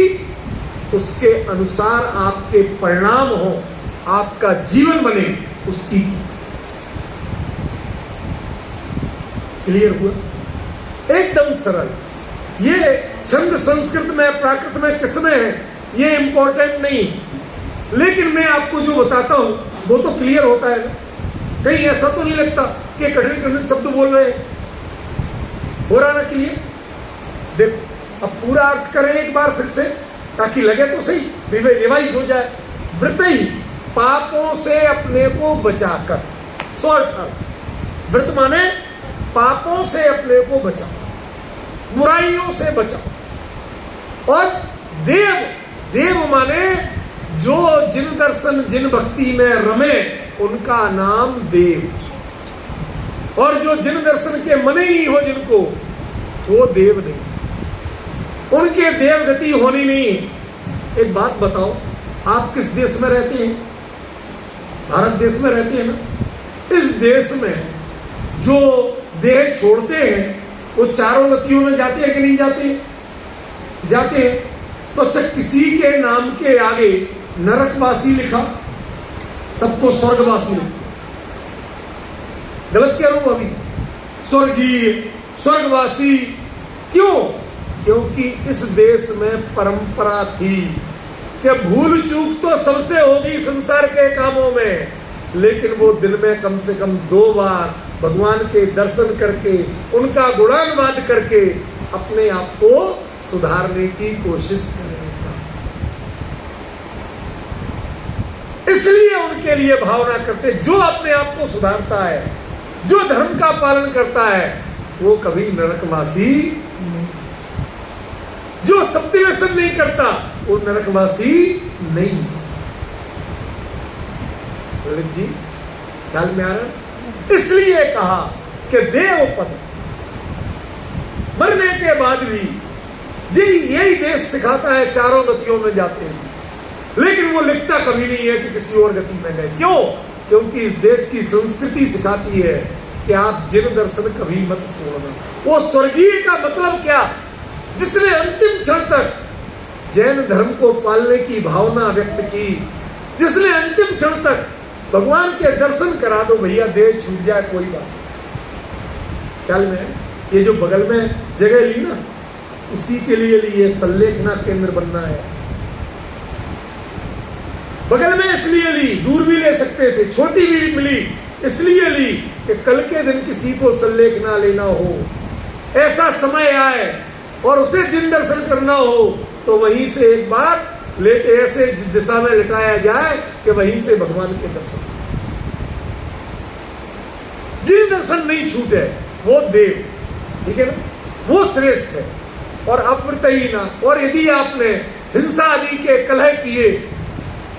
उसके अनुसार आपके परिणाम हो, आपका जीवन बने, उसकी। क्लियर हुआ? एकदम सरल। ये छंद संस्कृत में, प्राकृत में, किसमें है, ये इंपॉर्टेंट नहीं, लेकिन मैं आपको जो बताता हूं वो तो क्लियर होता है ना। कहीं ऐसा तो नहीं लगता कि कठिन कठिन शब्द बोल रहे हैं। हो रहा ना क्लियर? देखो, अब पूरा अर्थ करें एक बार फिर से, ताकि लगे तो सही, रिवाइज हो जाए। व्रतई, पापों से अपने को बचाकर। शॉर्ट अर्थ, व्रत माने पापों से अपने को बचाओ, बुराइयों से बचाओ। और देव, देव माने जो जिन दर्शन, जिन भक्ति में रमे, उनका नाम देव। और जो जिन दर्शन के मने ही हो जिनको, वो देव नहीं, उनके देव गति होनी नहीं। एक बात बताओ, आप किस देश में रहते हैं? भारत देश में रहते हैं ना। इस देश में जो देह छोड़ते हैं वो चारों गतियों में जाते हैं कि नहीं जाते? जाते हैं। तो अच्छा, किसी के नाम के आगे नरकवासी लिखा, सबको स्वर्गवासी लिखा। गलत कह रहा हूं अभी? स्वर्गीय, स्वर्गवासी, क्यों? क्योंकि इस देश में परंपरा थी कि भूल चूक तो सबसे होगी संसार के कामों में, लेकिन वो दिन में कम से कम 2 बार भगवान के दर्शन करके, उनका गुणानुवाद करके अपने आप को सुधारने की कोशिश करेगा। इसलिए उनके लिए भावना करते, जो अपने आप को सुधारता है, जो धर्म का पालन करता है, वो कभी नरकवासी नहीं। जो सत्यव्यसन नहीं करता, वो नरकवासी नहीं। ललित जी, ख्याल में आ रहा? इसलिए कहा कि देव पद मरने के बाद भी जी यही देश सिखाता है, चारों गतियों में जाते हैं, लेकिन वो लिखता कभी नहीं है कि किसी और गति में गए। क्यों? क्योंकि इस देश की संस्कृति सिखाती है कि आप जिन दर्शन कभी मत छोड़ना। वो स्वर्गीय का मतलब क्या? जिसने अंतिम क्षण तक जैन धर्म को पालने की भावना व्यक्त की, जिसने अंतिम क्षण तक भगवान के दर्शन करा दो, भैया देह छूट जाए कोई बात। ख्याल में? ये जो बगल में जगह ली ना, उसी के लिए ली है, सल्लेखना केंद्र बनना है। बगल में इसलिए ली, दूर भी ले सकते थे, छोटी भी मिली, इसलिए ली कि कल के दिन किसी को सल्लेखना लेना हो, ऐसा समय आए और उसे जिन दर्शन करना हो, तो वहीं से एक बार लेटे ऐसे दिशा में लिटाया जाए कि वहीं से भगवान के दर्शन। जिन दर्शन नहीं छूटे वो देव, ठीक है ना, वो श्रेष्ठ है। और अप्रतही ना। और यदि आपने हिंसा आदि के कलह किए,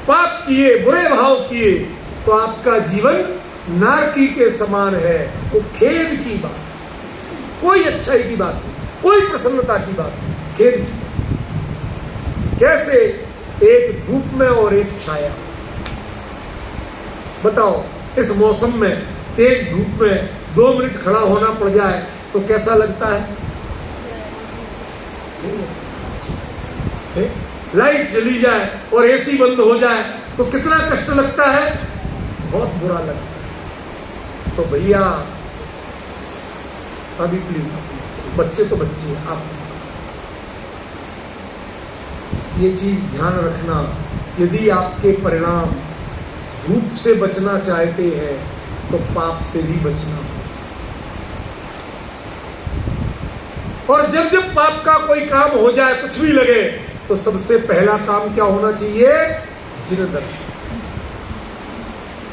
पाप किए, बुरे भाव किए, तो आपका जीवन नारकी के समान है। वो खेद की बात, कोई अच्छाई की बात नहीं, कोई प्रसन्नता की बात नहीं, खेद की। कैसे? एक धूप में और एक छाया। बताओ, इस मौसम में तेज धूप में 2 मिनट खड़ा होना पड़ जाए तो कैसा लगता है? लाइट चली जाए और एसी बंद हो जाए तो कितना कष्ट लगता है? बहुत बुरा लगता है। तो भैया अभी प्लीज, बच्चे तो बच्चे हैं, आप ये चीज ध्यान रखना। यदि आपके परिणाम धूप से बचना चाहते हैं तो पाप से भी बचना। और जब जब पाप का कोई काम हो जाए, कुछ भी लगे, तो सबसे पहला काम क्या होना चाहिए? जिन दर्शन।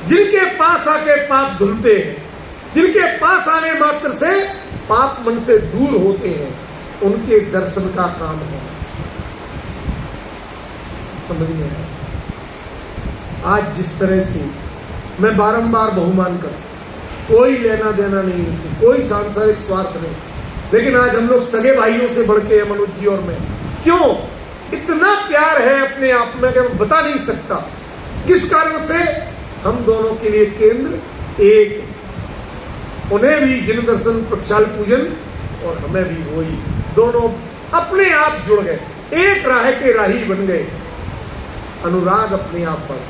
जिनके पास आके पाप धुलते हैं, जिनके पास आने मात्र से पाप मन से दूर होते हैं, उनके दर्शन का काम होना चाहिए। समझ में आया? आज जिस तरह से मैं बारंबार बहुमान कर, कोई लेना देना नहीं इनसे, कोई सांसारिक स्वार्थ नहीं, लेकिन आज हम लोग सगे भाइयों से बढ़ के मनोज जी और मैं, क्यों इतना प्यार है अपने आप में कि मैं बता नहीं सकता। किस कारण से? हम दोनों के लिए केंद्र एक, उन्हें भी जिन दर्शन प्रक्षाल पूजन और हमें भी वही, दोनों अपने आप जुड़ गए, एक राह के राही बन गए। अनुराग अपने आप पर,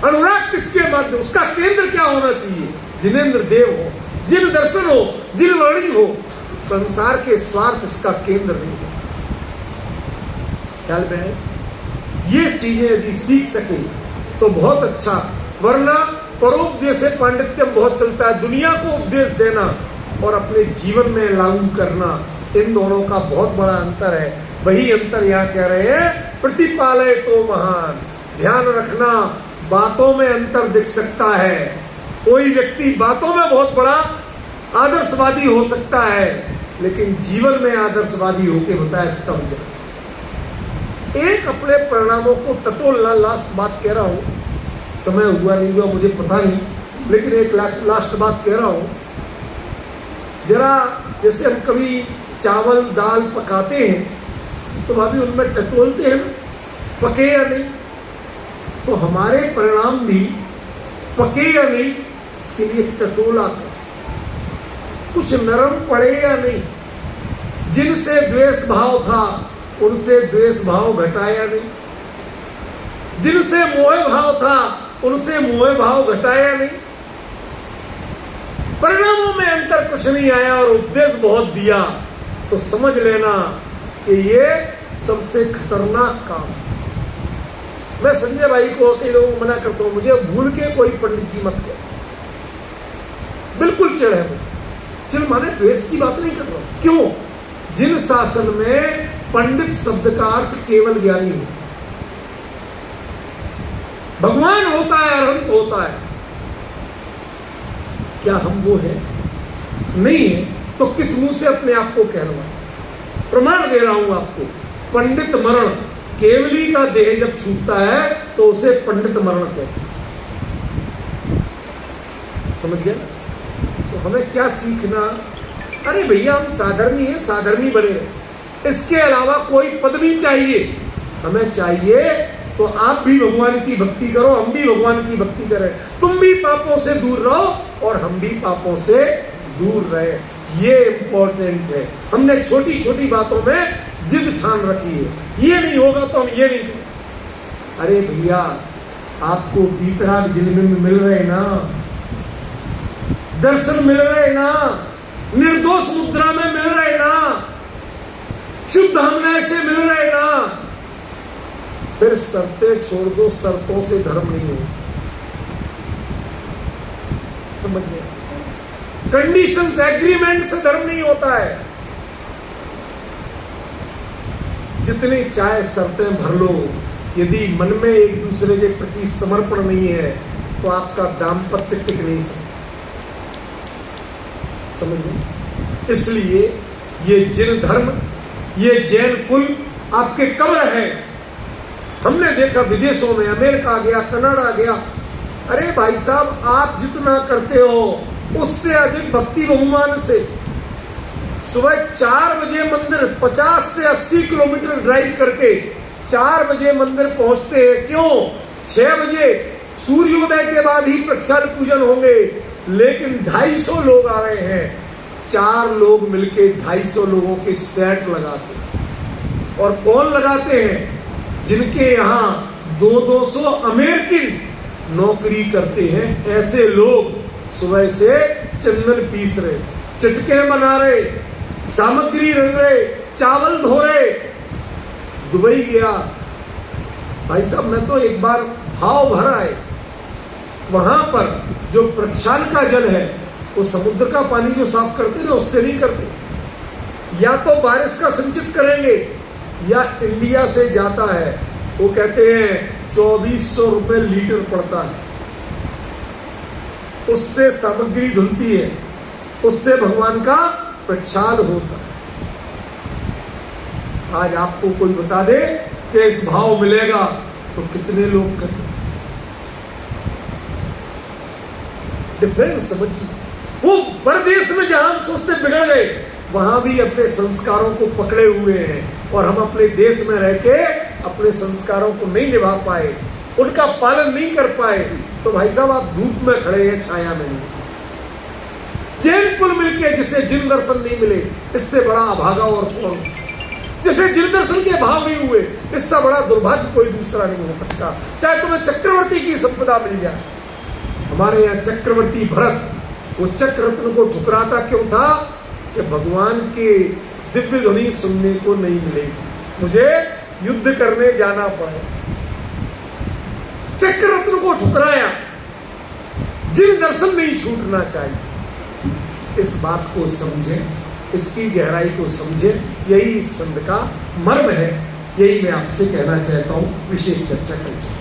अनुराग किसके माध्यम, उसका केंद्र क्या होना चाहिए? जिनेंद्र देव हो, जिन दर्शन हो, जिन वाणी हो। संसार के स्वार्थ इसका केंद्र नहीं है। ख्याल में है? ये चीजें यदि सीख सके तो बहुत अच्छा, वरना परोपदेश पांडित्य बहुत चलता है। दुनिया को उपदेश देना और अपने जीवन में लागू करना, इन दोनों का बहुत बड़ा अंतर है। वही अंतर यहाँ कह रहे हैं, प्रतिपालय तो महान। ध्यान रखना, बातों में अंतर दिख सकता है। कोई व्यक्ति बातों में बहुत बड़ा आदर्शवादी हो सकता है, लेकिन जीवन में आदर्शवादी होके बताए तब जा। एक अपने परिणामों को टटोलना, लास्ट बात कह रहा हूं, समय हुआ नहीं हुआ मुझे पता नहीं, लेकिन एक लास्ट बात कह रहा हूं। जरा जैसे हम कभी चावल दाल पकाते हैं तो भाभी उनमें टटोलते हैं, पके या नहीं, तो हमारे परिणाम भी पके या नहीं, इसके लिए टटोला कर, कुछ नरम पड़े या नहीं। जिनसे द्वेष भाव था उनसे द्वेष भाव घटाया नहीं, जिनसे मोह भाव था उनसे मोह भाव घटाया नहीं। परिणामों में अंतर कुछ नहीं आया और उपदेश बहुत दिया, तो समझ लेना कि ये सबसे खतरनाक काम। मैं संजय भाई को, कई लोगों को मना करता हूं, मुझे भूल के कोई पंडित जी मत कह, बिल्कुल चिढ़ है। चिढ़ माने द्वेष की बात नहीं कर रहा हूं। क्यों? जिन शासन में पंडित शब्द का अर्थ केवल ज्ञानी हो, भगवान होता है, अरहंत होता है, क्या हम वो है? नहीं है, तो किस मुंह से अपने आप को कहलवाए? प्रमाण दे रहा हूं आपको। पंडित मरण, केवली का देह जब छूटता है तो उसे पंडित मरण कहते हैं। समझ गया? तो हमें क्या सीखना? अरे भैया हम साधर्मी हैं, साधर्मी बने, इसके अलावा कोई पद नहीं चाहिए। हमें चाहिए तो आप भी भगवान की भक्ति करो, हम भी भगवान की भक्ति करें, तुम भी पापों से दूर रहो और हम भी पापों से दूर रहे। ये इंपॉर्टेंट है। हमने छोटी छोटी बातों में जिद ठान रखी है, ये नहीं होगा तो हम ये नहीं करें। अरे भैया आपको बीतराग जिंदगी में मिल रहे ना, दर्शन मिल रहे ना, निर्दोष मुद्रा में मिल रहे ना, शुद्ध हमने से मिल रहे ना, फिर शर्तें छोड़ दो, शर्तों से धर्म नहीं हो। समझ गए? कंडीशंस, एग्रीमेंट से धर्म नहीं होता है। जितनी चाहे शर्तें भर लो, यदि मन में एक दूसरे के प्रति समर्पण नहीं है तो आपका दाम्पत्य टिक नहीं सकता। समझ गए? इसलिए ये जिन धर्म, ये जैन कुल आपके कब्र है। हमने देखा विदेशों में, अमेरिका गया, कनाडा गया, अरे भाई साहब आप जितना करते हो उससे अधिक भक्ति बहुमान से। सुबह 4 बजे मंदिर, 50 से 80 किलोमीटर ड्राइव करके 4 बजे मंदिर पहुंचते हैं। क्यों? 6 बजे सूर्योदय के बाद ही प्रक्षाल पूजन होंगे, लेकिन 250 लोग आ रहे हैं। 4 लोग मिलके 250 लोगों के सेट लगाते हैं। और कौन लगाते हैं? जिनके यहाँ 200 अमेरिकन नौकरी करते हैं। ऐसे लोग सुबह से चंदन पीस रहे, चटके बना रहे, सामग्री रख रहे, चावल धो रहे। दुबई गया भाई साहब, मैं तो एक बार भाव भरा है। वहां पर जो प्रक्षाल का जल है वो समुद्र का पानी जो साफ करते ना, उससे नहीं करते। या तो बारिश का संचित करेंगे या इंडिया से जाता है, वो कहते हैं 2400 रुपए लीटर पड़ता है, उससे सामग्री धुलती है, उससे भगवान का प्रक्षाल होता है। आज आपको कोई बता दे कि इस भाव मिलेगा तो कितने लोग करें। डिफरेंस समझिए। वो परदेश में जहां हम सोचते बिगड़ गए, वहां भी अपने संस्कारों को पकड़े हुए हैं, और हम अपने देश में रह के अपने संस्कारों को नहीं निभा पाए, उनका पालन नहीं कर पाए। तो भाई साहब, आप धूप में खड़े हैं, छाया में नहीं। जैन कुल मिलके जिसे जिन दर्शन नहीं मिले, इससे बड़ा अभागा और कौन? जिसे जिन दर्शन के भाव नहीं हुए, इससे बड़ा दुर्भाग्य कोई दूसरा नहीं हो सकता, चाहे तुम्हें चक्रवर्ती की संपदा मिल जाए। हमारे यहाँ चक्रवर्ती भरत, वो चक्र रत्न को ठुकराता क्यों था? कि भगवान के दिव्य ध्वनि सुनने को नहीं मिलेगी, मुझे युद्ध करने जाना पड़े। चक्र रत्न को ठुकराया, जिन दर्शन नहीं छूटना चाहिए। इस बात को समझें, इसकी गहराई को समझें, यही इस छंद का मर्म है। यही मैं आपसे कहना चाहता हूं। विशेष चर्चा करें।